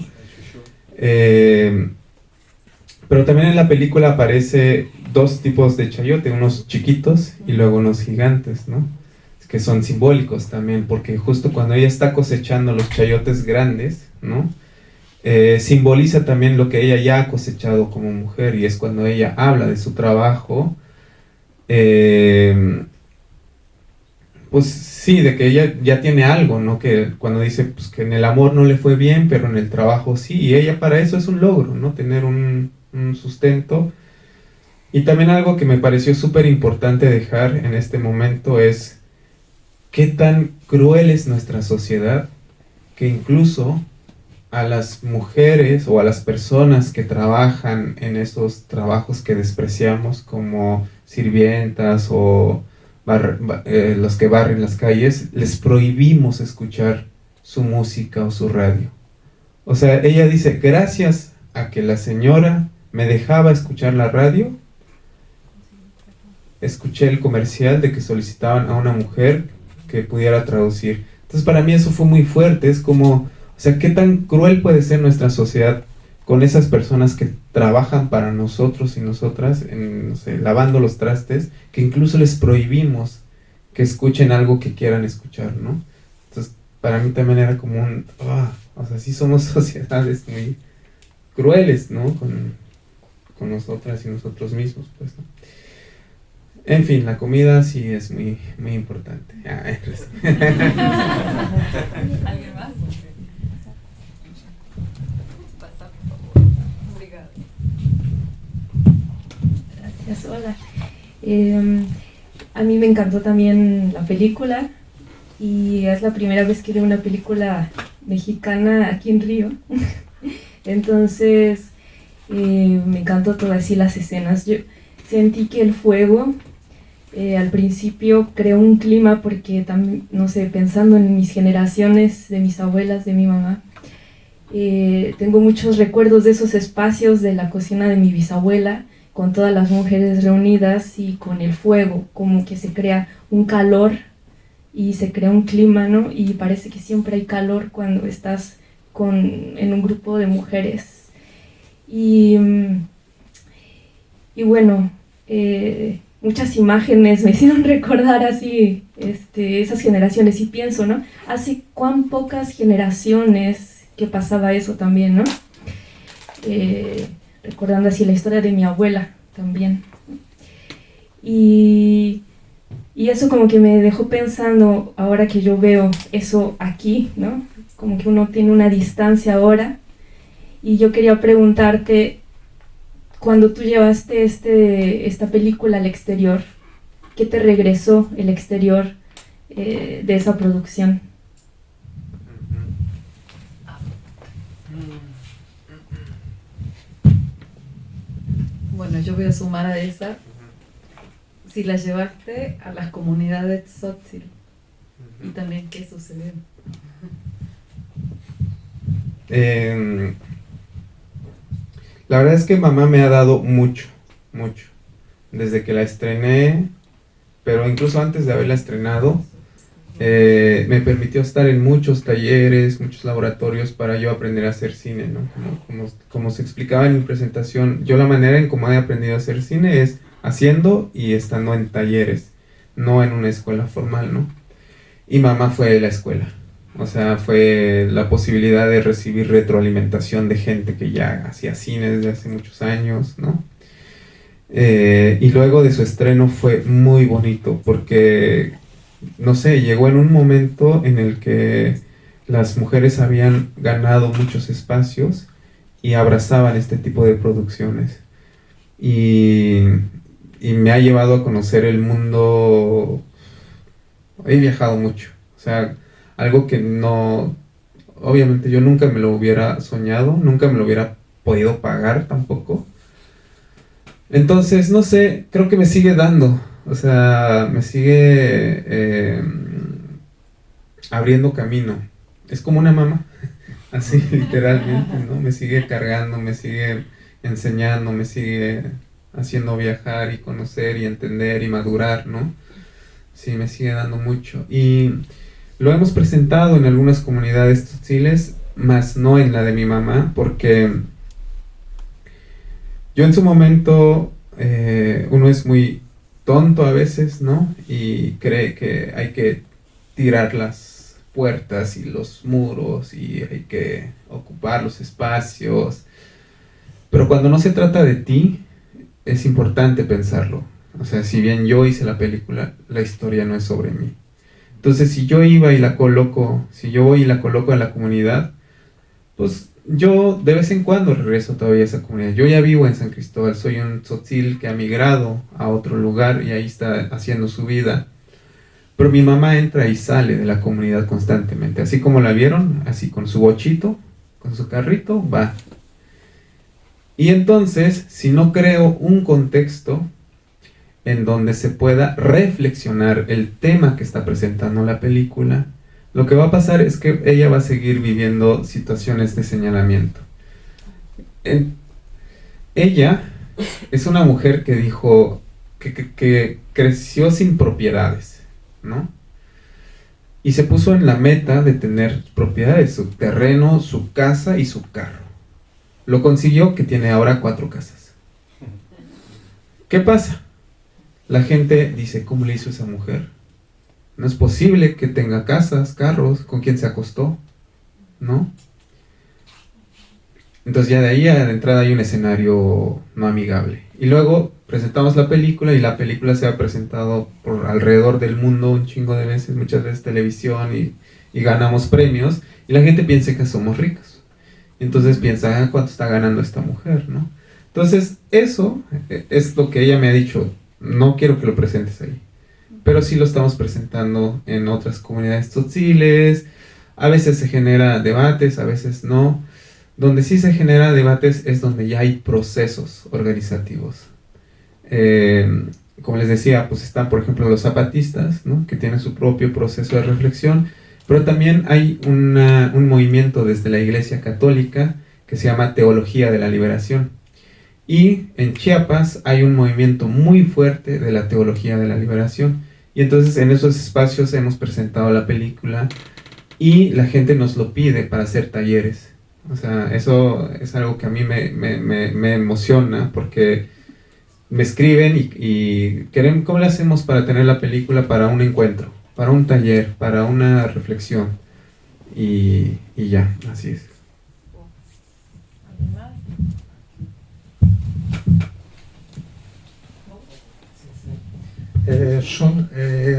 Pero también en la película aparece dos tipos de chayote, unos chiquitos y luego unos gigantes, ¿no? Que son simbólicos también, porque justo cuando ella está cosechando los chayotes grandes, ¿no? Simboliza también lo que ella ya ha cosechado como mujer, y es cuando ella habla de su trabajo, pues sí, de que ella ya tiene algo, ¿no? Que cuando dice pues, que en el amor no le fue bien, pero en el trabajo sí, y ella para eso es un logro, ¿no? Tener un sustento. Y también algo que me pareció súper importante dejar en este momento es qué tan cruel es nuestra sociedad, que incluso a las mujeres o a las personas que trabajan en esos trabajos que despreciamos como sirvientas o los que barren las calles, les prohibimos escuchar su música o su radio. O sea, ella dice, gracias a que la señora me dejaba escuchar la radio, escuché el comercial de que solicitaban a una mujer que pudiera traducir. Entonces para mí eso fue muy fuerte, es como, o sea, qué tan cruel puede ser nuestra sociedad con esas personas que trabajan para nosotros y nosotras, no sé, lavando los trastes, que incluso les prohibimos que escuchen algo que quieran escuchar, ¿no? Entonces para mí también era como o sea, sí somos sociedades muy crueles, ¿no? Con nosotras y nosotros mismos, pues, ¿no? En fin, la comida sí es muy, muy importante. ¿Alguien más? Pasa, por favor. Obrigada. Gracias, hola. A mí me encantó también la película y es la primera vez que veo una película mexicana aquí en Río. Entonces, me encantó todas así las escenas. Yo sentí que el fuego al principio creó un clima porque también, no sé, pensando en mis generaciones, de mis abuelas, de mi mamá, tengo muchos recuerdos de esos espacios de la cocina de mi bisabuela, con todas las mujeres reunidas y con el fuego, como que se crea un calor y se crea un clima, ¿no? Y parece que siempre hay calor cuando estás en un grupo de mujeres. Y bueno, muchas imágenes me hicieron recordar así esas generaciones y pienso, ¿no? Hace cuán pocas generaciones que pasaba eso también, ¿no? Recordando así la historia de mi abuela también. Y eso como que me dejó pensando, ahora que yo veo eso aquí, ¿no? Como que uno tiene una distancia ahora. Y yo quería preguntarte, cuando tú llevaste esta película al exterior, ¿qué te regresó el exterior de esa producción? Bueno, yo voy a sumar a esa. Si la llevaste a las comunidades Tzotzil, y también qué sucedió. La verdad es que mamá me ha dado mucho, mucho, desde que la estrené, pero incluso antes de haberla estrenado, me permitió estar en muchos talleres, muchos laboratorios para yo aprender a hacer cine, ¿no? Como se explicaba en mi presentación, yo la manera en cómo he aprendido a hacer cine es haciendo y estando en talleres, no en una escuela formal, ¿no? Y mamá fue la escuela. O sea, fue la posibilidad de recibir retroalimentación de gente que ya hacía cine desde hace muchos años, ¿no? Y luego de su estreno fue muy bonito porque, no sé, llegó en un momento en el que las mujeres habían ganado muchos espacios y abrazaban este tipo de producciones. Y me ha llevado a conocer el mundo. He viajado mucho, o sea, algo que no, obviamente yo nunca me lo hubiera soñado, nunca me lo hubiera podido pagar tampoco. Entonces, no sé, creo que me sigue dando, o sea, me sigue abriendo camino. Es como una mamá, así literalmente, ¿no? Me sigue cargando, me sigue enseñando, me sigue haciendo viajar y conocer y entender y madurar, ¿no? Sí, me sigue dando mucho. Y lo hemos presentado en algunas comunidades tzotziles, más no en la de mi mamá, porque yo en su momento, uno es muy tonto a veces, ¿no? Y cree que hay que tirar las puertas y los muros y hay que ocupar los espacios. Pero cuando no se trata de ti, es importante pensarlo. O sea, si bien yo hice la película, la historia no es sobre mí. Entonces, si yo iba y la coloco, si yo voy y la coloco en la comunidad, pues yo de vez en cuando regreso todavía a esa comunidad. Yo ya vivo en San Cristóbal, soy un tzotzil que ha migrado a otro lugar y ahí está haciendo su vida. Pero mi mamá entra y sale de la comunidad constantemente. Así como la vieron, así con su bochito, con su carrito, va. Y entonces, si no creo un contexto, en donde se pueda reflexionar el tema que está presentando la película, lo que va a pasar es que ella va a seguir viviendo situaciones de señalamiento. Ella es una mujer que dijo que creció sin propiedades, ¿no? Y se puso en la meta de tener propiedades, su terreno, su casa y su carro. Lo consiguió, que tiene ahora 4 casas. ¿Qué pasa? La gente dice, ¿cómo le hizo esa mujer? No es posible que tenga casas, carros, ¿con quién se acostó? ¿No? Entonces ya de ahí a la entrada hay un escenario no amigable. Y luego presentamos la película y la película se ha presentado por alrededor del mundo un chingo de veces, muchas veces televisión y ganamos premios y la gente piensa que somos ricos. Entonces piensa, ¿cuánto está ganando esta mujer? ¿No? Entonces eso es lo que ella me ha dicho, no quiero que lo presentes ahí. Pero sí lo estamos presentando en otras comunidades tzotziles, a veces se genera debates, a veces no. Donde sí se genera debates es donde ya hay procesos organizativos. Como les decía, pues están por ejemplo los zapatistas, ¿no? Que tienen su propio proceso de reflexión, pero también hay un movimiento desde la Iglesia Católica que se llama Teología de la Liberación. Y en Chiapas hay un movimiento muy fuerte de la Teología de la Liberación. Y entonces en esos espacios hemos presentado la película y la gente nos lo pide para hacer talleres. O sea, eso es algo que a mí me emociona porque me escriben y quieren, ¿cómo le hacemos para tener la película para un encuentro, para un taller, para una reflexión? Y ya, así es. Sean,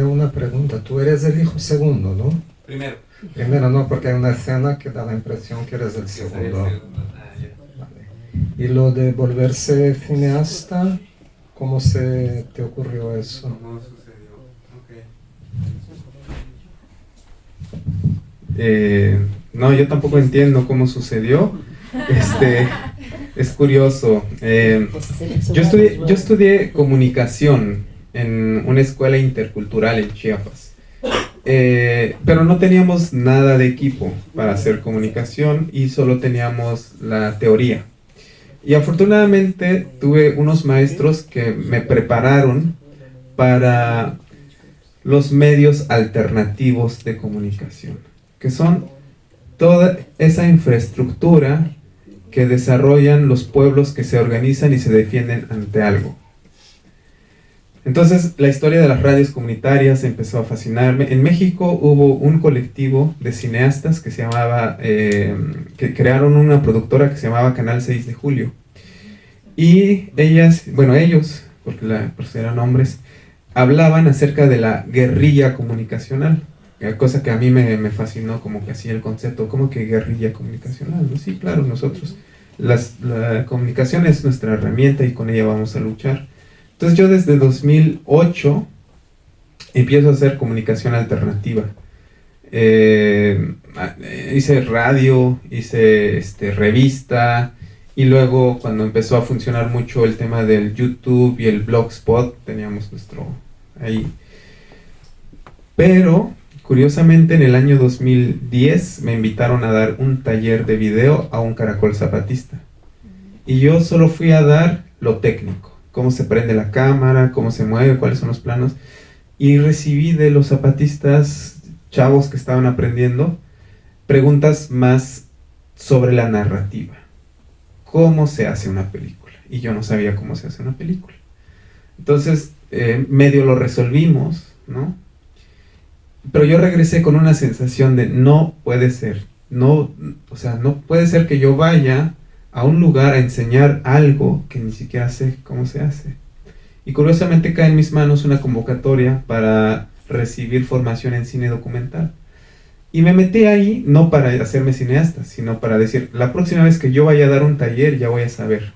una pregunta. Tú eres el hijo segundo, ¿no? Primero. Primero no, porque hay una escena que da la impresión que eres el segundo. Vale. Y lo de volverse cineasta, ¿cómo se te ocurrió eso? ¿Cómo sucedió? Okay. No, yo tampoco entiendo cómo sucedió. Es curioso. Yo estudié comunicación en una escuela intercultural en Chiapas. Pero no teníamos nada de equipo para hacer comunicación y solo teníamos la teoría. Y afortunadamente tuve unos maestros que me prepararon para los medios alternativos de comunicación, que son toda esa infraestructura que desarrollan los pueblos que se organizan y se defienden ante algo. Entonces la historia de las radios comunitarias empezó a fascinarme. En México hubo un colectivo de cineastas que se llamaba, que crearon una productora que se llamaba Canal 6 de Julio. Y ellos, porque pues eran hombres, hablaban acerca de la guerrilla comunicacional. Cosa que a mí me fascinó, como que así el concepto, como que guerrilla comunicacional, ¿no? Sí, claro, nosotros, la comunicación es nuestra herramienta y con ella vamos a luchar. Entonces yo desde 2008 empiezo a hacer comunicación alternativa. Hice radio, hice revista, y luego cuando empezó a funcionar mucho el tema del YouTube y el Blogspot, teníamos nuestro ahí. Pero curiosamente en el año 2010 me invitaron a dar un taller de video a un caracol zapatista. Y yo solo fui a dar lo técnico. Cómo se prende la cámara, cómo se mueve, cuáles son los planos. Y recibí de los zapatistas, chavos que estaban aprendiendo, preguntas más sobre la narrativa. ¿Cómo se hace una película? Y yo no sabía cómo se hace una película. Entonces, medio lo resolvimos, ¿no? Pero yo regresé con una sensación de no puede ser. No puede ser que yo vaya a un lugar a enseñar algo que ni siquiera sé cómo se hace. Y curiosamente cae en mis manos una convocatoria para recibir formación en cine documental. Y me metí ahí no para hacerme cineasta, sino para decir, la próxima vez que yo vaya a dar un taller ya voy a saber.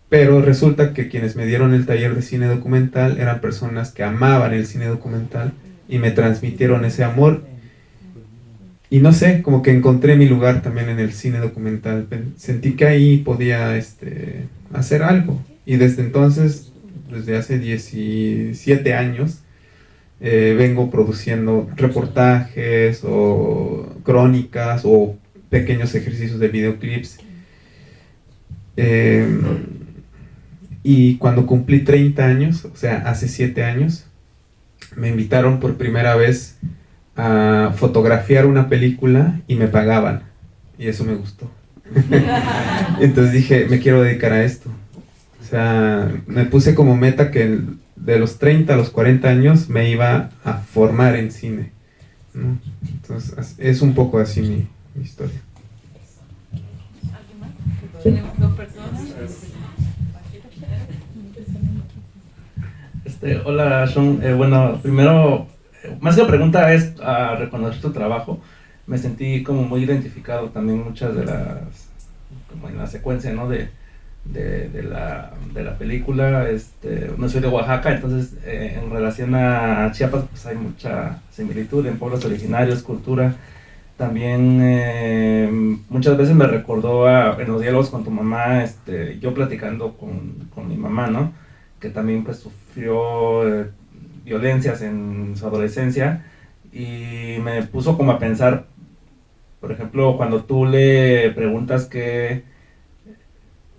Pero resulta que quienes me dieron el taller de cine documental eran personas que amaban el cine documental y me transmitieron ese amor. Y no sé, como que encontré mi lugar también en el cine documental. Sentí que ahí podía hacer algo. Y desde entonces desde hace 17 años, vengo produciendo reportajes o crónicas o pequeños ejercicios de videoclips. Y cuando cumplí 30 años, o sea, hace 7 años, me invitaron por primera vez a fotografiar una película y me pagaban. Y eso me gustó. Entonces dije, me quiero dedicar a esto. O sea, me puse como meta que de los 30 a los 40 años me iba a formar en cine, ¿no? Entonces, es un poco así mi historia. ¿Alguien más? Tenemos 2 personas. Hola, Sean. Bueno, primero, más que pregunta es a reconocer tu trabajo. Me sentí como muy identificado también muchas de como en la secuencia, ¿no? de la película. No soy de Oaxaca, entonces en relación a Chiapas pues hay mucha similitud en pueblos originarios, cultura. También muchas veces me recordó en los diálogos con tu mamá, yo platicando con mi mamá, ¿no? Que también pues sufrió violencias en su adolescencia, y me puso como a pensar, por ejemplo, cuando tú le preguntas que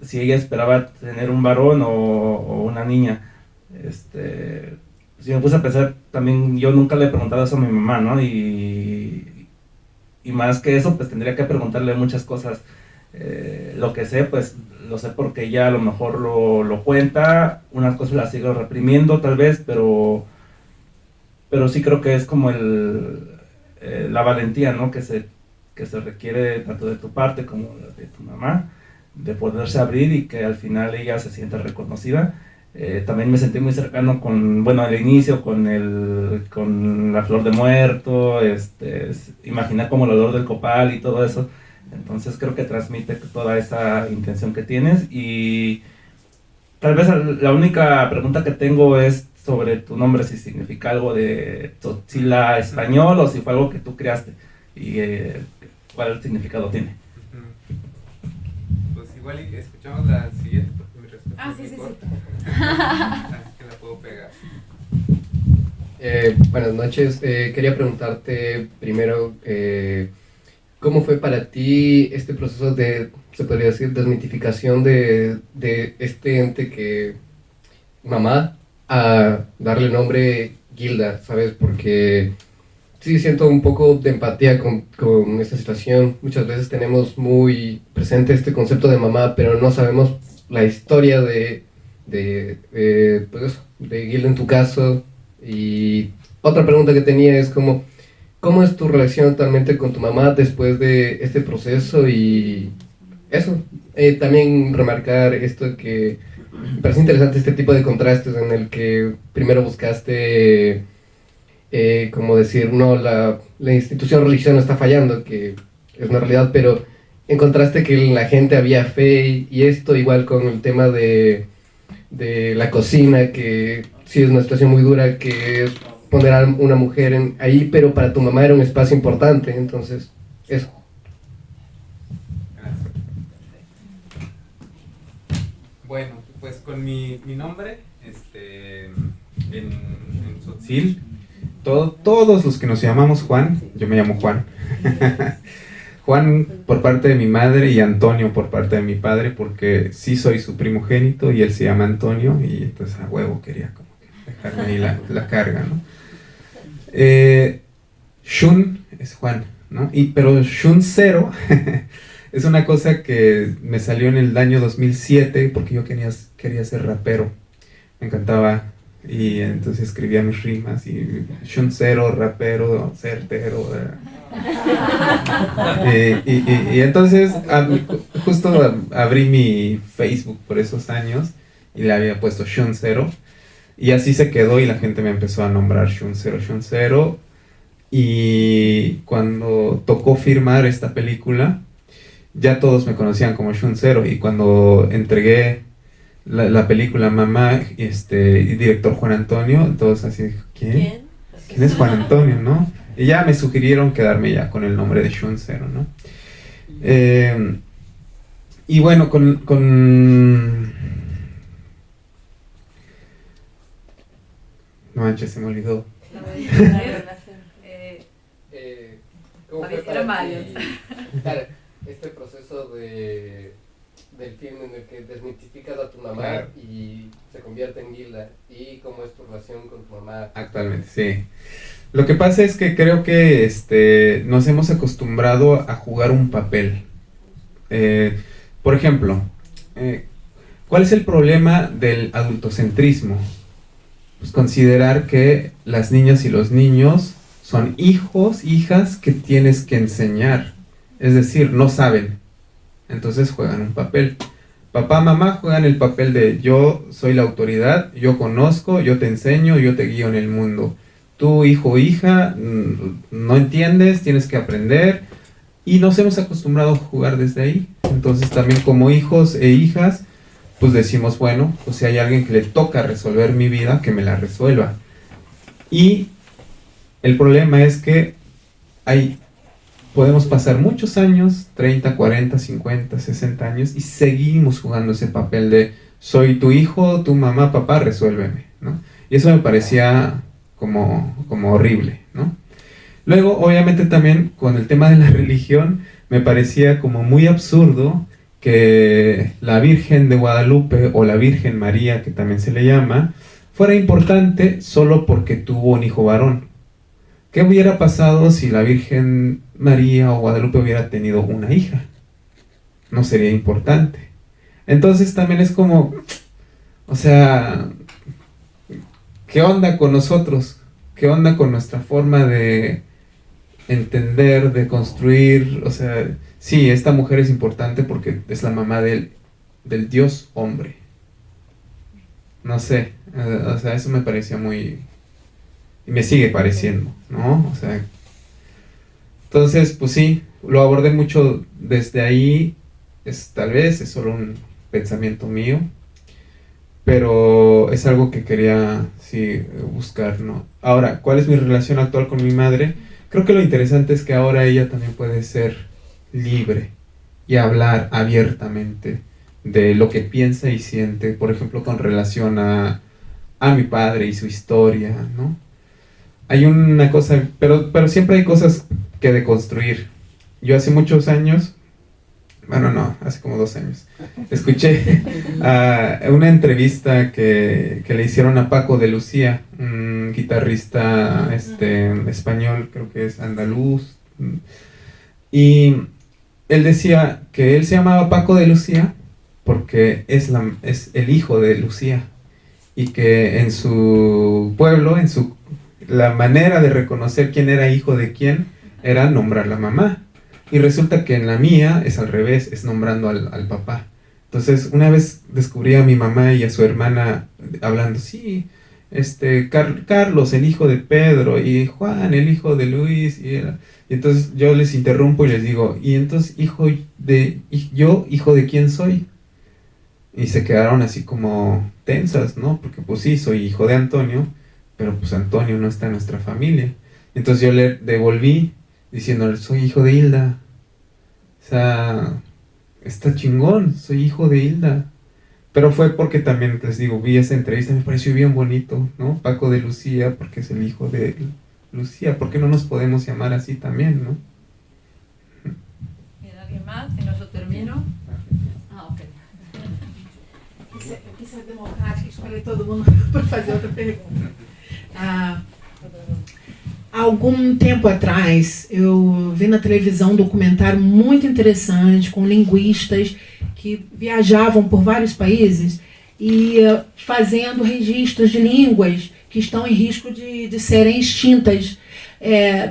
si ella esperaba tener un varón o una niña, pues yo me puse a pensar también, yo nunca le he preguntado eso a mi mamá, ¿no? Y más que eso, pues tendría que preguntarle muchas cosas. Lo que sé, pues lo sé porque ella a lo mejor lo cuenta, unas cosas las sigo reprimiendo tal vez, pero sí creo que es como la valentía, ¿no? que se requiere tanto de tu parte como de tu mamá, de poderse abrir y que al final ella se sienta reconocida. También me sentí muy cercano al inicio con la flor de muerto, imaginar como el olor del copal y todo eso. Entonces creo que transmite toda esa intención que tienes. Y tal vez la única pregunta que tengo es sobre tu nombre, si significa algo de Tzotzila español o si fue algo que tú creaste y cuál significado tiene. Pues igual escuchamos la siguiente porque mi respuesta es muy corta. Así que la puedo pegar. Buenas noches. Quería preguntarte primero, ¿cómo fue para ti este proceso de, se podría decir, desmitificación de este ente que, mamá, a darle nombre Gilda, ¿sabes? Porque sí siento un poco de empatía con esta situación. Muchas veces tenemos muy presente este concepto de mamá, pero no sabemos la historia pues eso, de Gilda en tu caso. Y otra pregunta que tenía es ¿cómo es tu relación actualmente con tu mamá después de este proceso? Y eso, también remarcar esto que me parece interesante, este tipo de contrastes en el que primero buscaste, como decir, no, la institución religiosa no está fallando, que es una realidad, pero encontraste que en la gente había fe, y esto igual con el tema de la cocina, que sí es una situación muy dura, que es poner a una mujer ahí, pero para tu mamá era un espacio importante, entonces, eso. Bueno, pues con mi nombre, en Tzotzil, todos los que nos llamamos Juan, yo me llamo Juan, Juan por parte de mi madre y Antonio por parte de mi padre, porque sí soy su primogénito y él se llama Antonio, y entonces a huevo quería como que dejarme ahí la carga, ¿no? Shun es Juan, ¿no? Pero Shun Cero es una cosa que me salió en el año 2007 porque yo quería ser rapero, me encantaba, y entonces escribía mis rimas y Shun Cero, rapero, certero. Y entonces justo abrí mi Facebook por esos años y le había puesto Shun Cero, y así se quedó y la gente me empezó a nombrar Shun Cero. Y cuando tocó firmar esta película, ya todos me conocían como Shun Cero, y cuando entregué la película Mamá, y director Juan Antonio, todos así, ¿quién es Juan Antonio, no? Y ya me sugirieron quedarme ya con el nombre de Shun Cero, ¿no? Y bueno, No manches, se me olvidó. ¿Cómo fue para ti, claro, este proceso del film en el que desmitificas a tu mamá Claro. y se convierte en Hilda? ¿Y cómo es tu relación con tu mamá? Actualmente, sí. Lo que pasa es que creo que nos hemos acostumbrado a jugar un papel. Por ejemplo, ¿cuál es el problema del adultocentrismo? Pues considerar que las niñas y los niños son hijos, hijas que tienes que enseñar. Es decir, no saben. Entonces juegan un papel. Papá, mamá juegan el papel de yo soy la autoridad, yo conozco, yo te enseño, yo te guío en el mundo. Tú, hijo o hija, no entiendes, tienes que aprender. Y nos hemos acostumbrado a jugar desde ahí. Entonces también como hijos e hijas, pues decimos, bueno, pues si hay alguien que le toca resolver mi vida, que me la resuelva. Y el problema es que podemos pasar muchos años, 30, 40, 50, 60 años, y seguimos jugando ese papel de soy tu hijo, tu mamá, papá, resuélveme, ¿no? Y eso me parecía como horrible, ¿no? Luego, obviamente también con el tema de la religión, me parecía como muy absurdo que la Virgen de Guadalupe o la Virgen María, que también se le llama, fuera importante solo porque tuvo un hijo varón. ¿Qué hubiera pasado si la Virgen María o Guadalupe hubiera tenido una hija? No sería importante. Entonces también es como, o sea, ¿qué onda con nosotros? ¿Qué onda con nuestra forma de entender, de construir? O sea, sí, esta mujer es importante porque es la mamá del Dios hombre. No sé, o sea, eso me parecía muy... Y me sigue pareciendo, ¿no? O sea, entonces, pues sí, lo abordé mucho desde ahí. Tal vez es solo un pensamiento mío, pero es algo que quería, sí, buscar, ¿no? Ahora, ¿cuál es mi relación actual con mi madre? Creo que lo interesante es que ahora ella también puede ser libre y hablar abiertamente de lo que piensa y siente, por ejemplo, con relación a mi padre y su historia, ¿no? Hay una cosa, pero siempre hay cosas que deconstruir. Yo hace muchos años, bueno, no, hace como 2 años, escuché una entrevista que le hicieron a Paco de Lucía, un guitarrista español, creo que es andaluz, y él decía que él se llamaba Paco de Lucía porque es el hijo de Lucía, y que en su pueblo, la manera de reconocer quién era hijo de quién era nombrar la mamá. Y resulta que en la mía es al revés, es nombrando al papá. Entonces, una vez descubrí a mi mamá y a su hermana hablando, sí, Carlos, el hijo de Pedro, y Juan, el hijo de Luis. Y entonces yo les interrumpo y les digo, ¿y entonces hijo de quién soy? Y se quedaron así como tensas, ¿no? Porque pues sí, soy hijo de Antonio, pero pues Antonio no está en nuestra familia. Entonces yo le devolví diciéndole, soy hijo de Hilda. O sea, está chingón, soy hijo de Hilda. Pero fue porque también, les digo, vi esa entrevista, me pareció bien bonito, ¿no? Paco de Lucía, porque es el hijo de Lucía. ¿Por qué no nos podemos llamar así también, no? ¿Alguien más? Si no, yo termino. Ok. Isso é democrático, escolher todo mundo para fazer outra pergunta. Há algum tempo atrás, eu vi na televisão um documentário muito interessante com linguistas que viajavam por vários países e fazendo registros de línguas que estão em risco de serem extintas.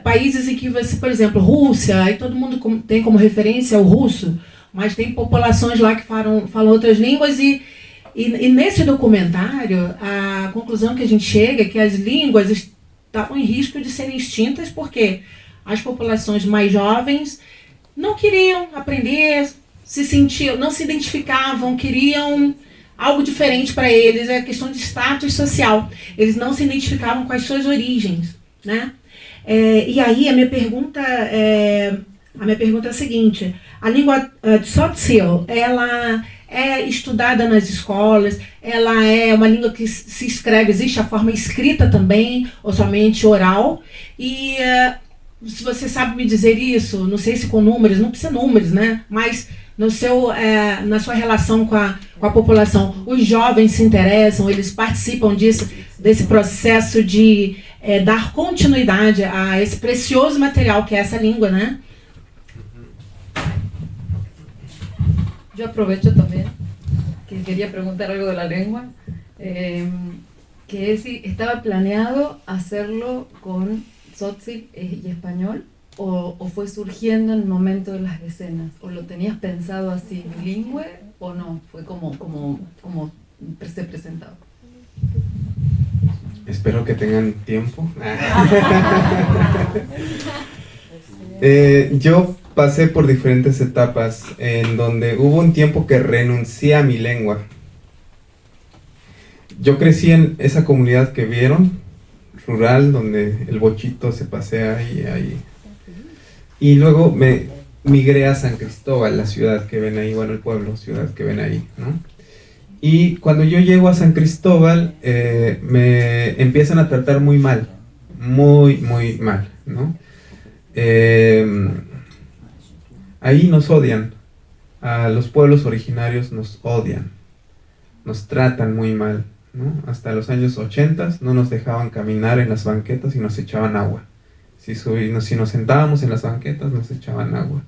Países em que você, por exemplo, Rússia, aí todo mundo tem como referência o russo, mas tem populações lá que falam outras línguas e nesse documentário, a conclusão que a gente chega é que as línguas estavam em risco de serem extintas porque as populações mais jovens não queriam aprender, não se identificavam, queriam algo diferente para eles, é questão de status social. Eles não se identificavam com as suas origens, né? E aí a minha pergunta é a seguinte: a língua Tzotzil, ela é estudada nas escolas, ela é uma língua que se escreve, existe a forma escrita também, ou somente oral, e se você sabe me dizer isso, não sei se com números, não precisa números, né? Mas no seu, na sua relação com a população, os jovens se interessam, eles participam disso, desse processo de dar continuidade a esse precioso material que é essa língua, né? Yo aprovecho también que quería preguntar algo de la lengua, que es si estaba planeado hacerlo con tzotzil y español, o fue surgiendo en el momento de las escenas, o lo tenías pensado así, bilingüe, o no, fue como se presentaba. Espero que tengan tiempo. Yo pasé por diferentes etapas en donde hubo un tiempo que renuncié a mi lengua. Yo crecí en esa comunidad que vieron, rural, donde el bochito se pasea ahí. Y luego me migré a San Cristóbal, la ciudad que ven ahí, bueno, el pueblo, ciudad que ven ahí, ¿no? Y cuando yo llego a San Cristóbal, me empiezan a tratar muy mal, muy mal, ¿no? Ahí nos odian, a los pueblos originarios nos odian, nos tratan muy mal, ¿no? Hasta los años 80 no nos dejaban caminar en las banquetas y nos echaban agua. Si nos sentábamos en las banquetas nos echaban agua.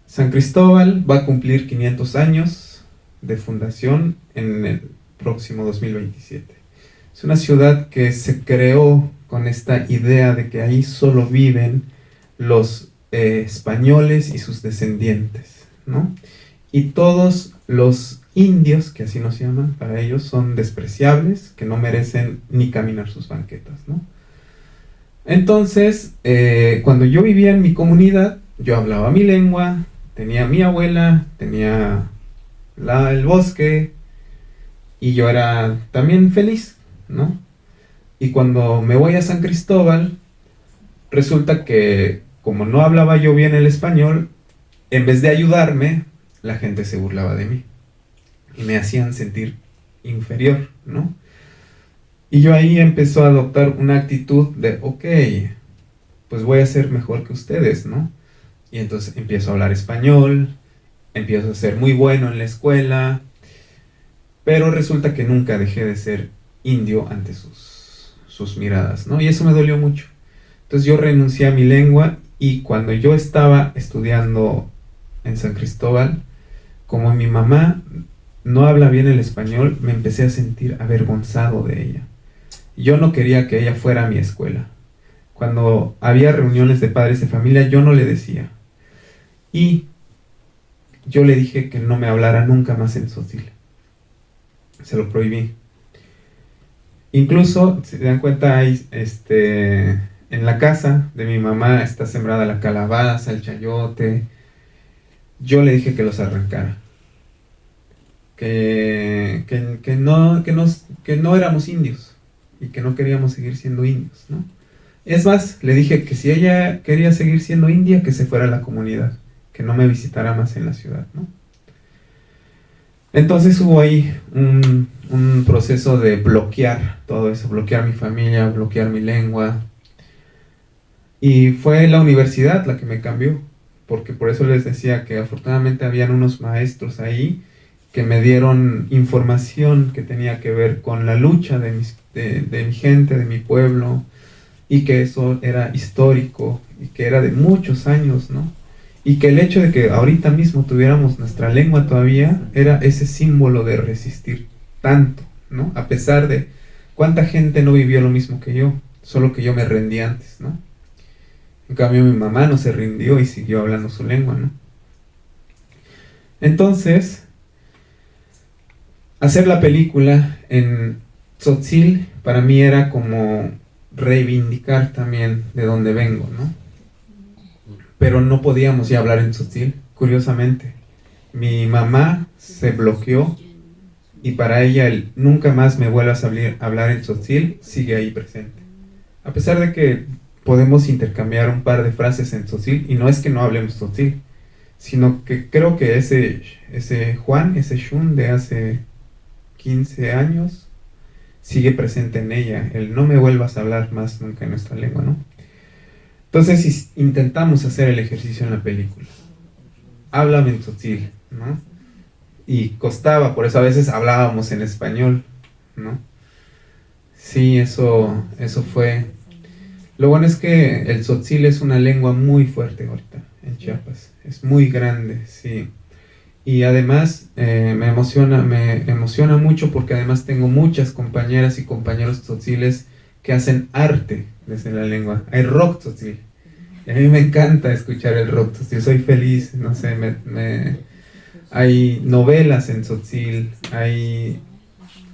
San Cristóbal va a cumplir 500 años de fundación en el próximo 2027. Es una ciudad que se creó con esta idea de que ahí solo viven los españoles y sus descendientes, ¿no? Y todos los indios, que así nos llaman, para ellos son despreciables, que no merecen ni caminar sus banquetas, ¿no? Entonces, cuando yo vivía en mi comunidad, yo hablaba mi lengua, tenía mi abuela, tenía el bosque, y yo era también feliz, ¿no? Y cuando me voy a San Cristóbal, resulta que como no hablaba yo bien el español, en vez de ayudarme, la gente se burlaba de mí. Y me hacían sentir inferior, ¿no? Y yo ahí empezó a adoptar una actitud de, ok, pues voy a ser mejor que ustedes, ¿no? Y entonces empiezo a hablar español, empiezo a ser muy bueno en la escuela, pero resulta que nunca dejé de ser indio ante sus miradas, ¿no? Y eso me dolió mucho. Entonces yo renuncié a mi lengua, y cuando yo estaba estudiando en San Cristóbal, como mi mamá no habla bien el español, me empecé a sentir avergonzado de ella. Yo no quería que ella fuera a mi escuela. Cuando había reuniones de padres de familia, yo no le decía. Y yo le dije que no me hablara nunca más en tzotzil. Se lo prohibí. Incluso, si se dan cuenta, hay en la casa de mi mamá está sembrada la calabaza, el chayote. Yo le dije que los arrancara. Que no éramos indios y que no queríamos seguir siendo indios, ¿no? Es más, le dije que si ella quería seguir siendo india, que se fuera a la comunidad, que no me visitara más en la ciudad, ¿no? Entonces hubo ahí un proceso de bloquear todo eso, bloquear mi familia, bloquear mi lengua. Y fue la universidad la que me cambió, porque por eso les decía que afortunadamente habían unos maestros ahí que me dieron información que tenía que ver con la lucha de mi gente, de mi pueblo, y que eso era histórico, y que era de muchos años, ¿no? Y que el hecho de que ahorita mismo tuviéramos nuestra lengua todavía, era ese símbolo de resistir tanto, ¿no? A pesar de cuánta gente no vivió lo mismo que yo, solo que yo me rendí antes, ¿no? En cambio mi mamá no se rindió y siguió hablando su lengua, ¿no? Entonces, hacer la película en tzotzil para mí era como reivindicar también de dónde vengo, ¿no? Pero no podíamos ya hablar en tzotzil, curiosamente. Mi mamá se bloqueó y para ella el nunca más me vuelvas a hablar en tzotzil sigue ahí presente. A pesar de que podemos intercambiar un par de frases en tzotzil, y no es que no hablemos tzotzil, sino que creo que ese Juan, ese Shun de hace 15 años, sigue presente en ella, el no me vuelvas a hablar más nunca en nuestra lengua, ¿no? Entonces intentamos hacer el ejercicio en la película. Háblame en tzotzil, ¿no? Y costaba, por eso a veces hablábamos en español, ¿no? Sí, eso fue. Lo bueno es que el tzotzil es una lengua muy fuerte ahorita en Chiapas, es muy grande, sí. Y además me emociona mucho porque además tengo muchas compañeras y compañeros tzotziles que hacen arte desde la lengua. Hay rock tzotzil. Y a mí me encanta escuchar el rock tzotzil, soy feliz, no sé, hay novelas en tzotzil, hay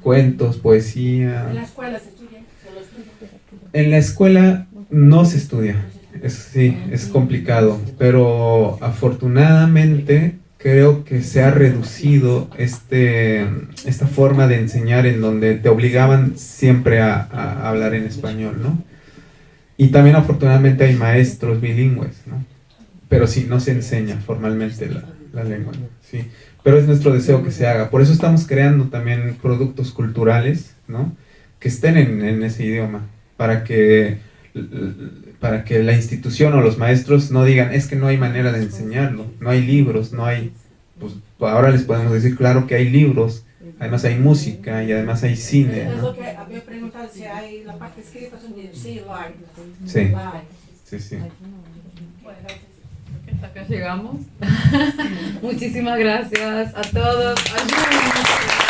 cuentos, poesía. ¿En la escuela se estudia? En la escuela no se estudia, es complicado, pero afortunadamente creo que se ha reducido esta forma de enseñar en donde te obligaban siempre a hablar en español, ¿no? Y también afortunadamente hay maestros bilingües, ¿no? Pero sí, no se enseña formalmente la lengua, ¿no? Sí. Pero es nuestro deseo que se haga. Por eso estamos creando también productos culturales, ¿no? Que estén en ese idioma, para que la institución o los maestros no digan, es que no hay manera de enseñarlo, no hay libros, no hay... Pues ahora les podemos decir, claro que hay libros, además hay música y además hay cine, Es ¿no? lo que había preguntado, si hay la parte escrita, sí, lo hay. Sí, La hay. sí. Hasta acá llegamos. Muchísimas gracias a todos. Ayúdennos.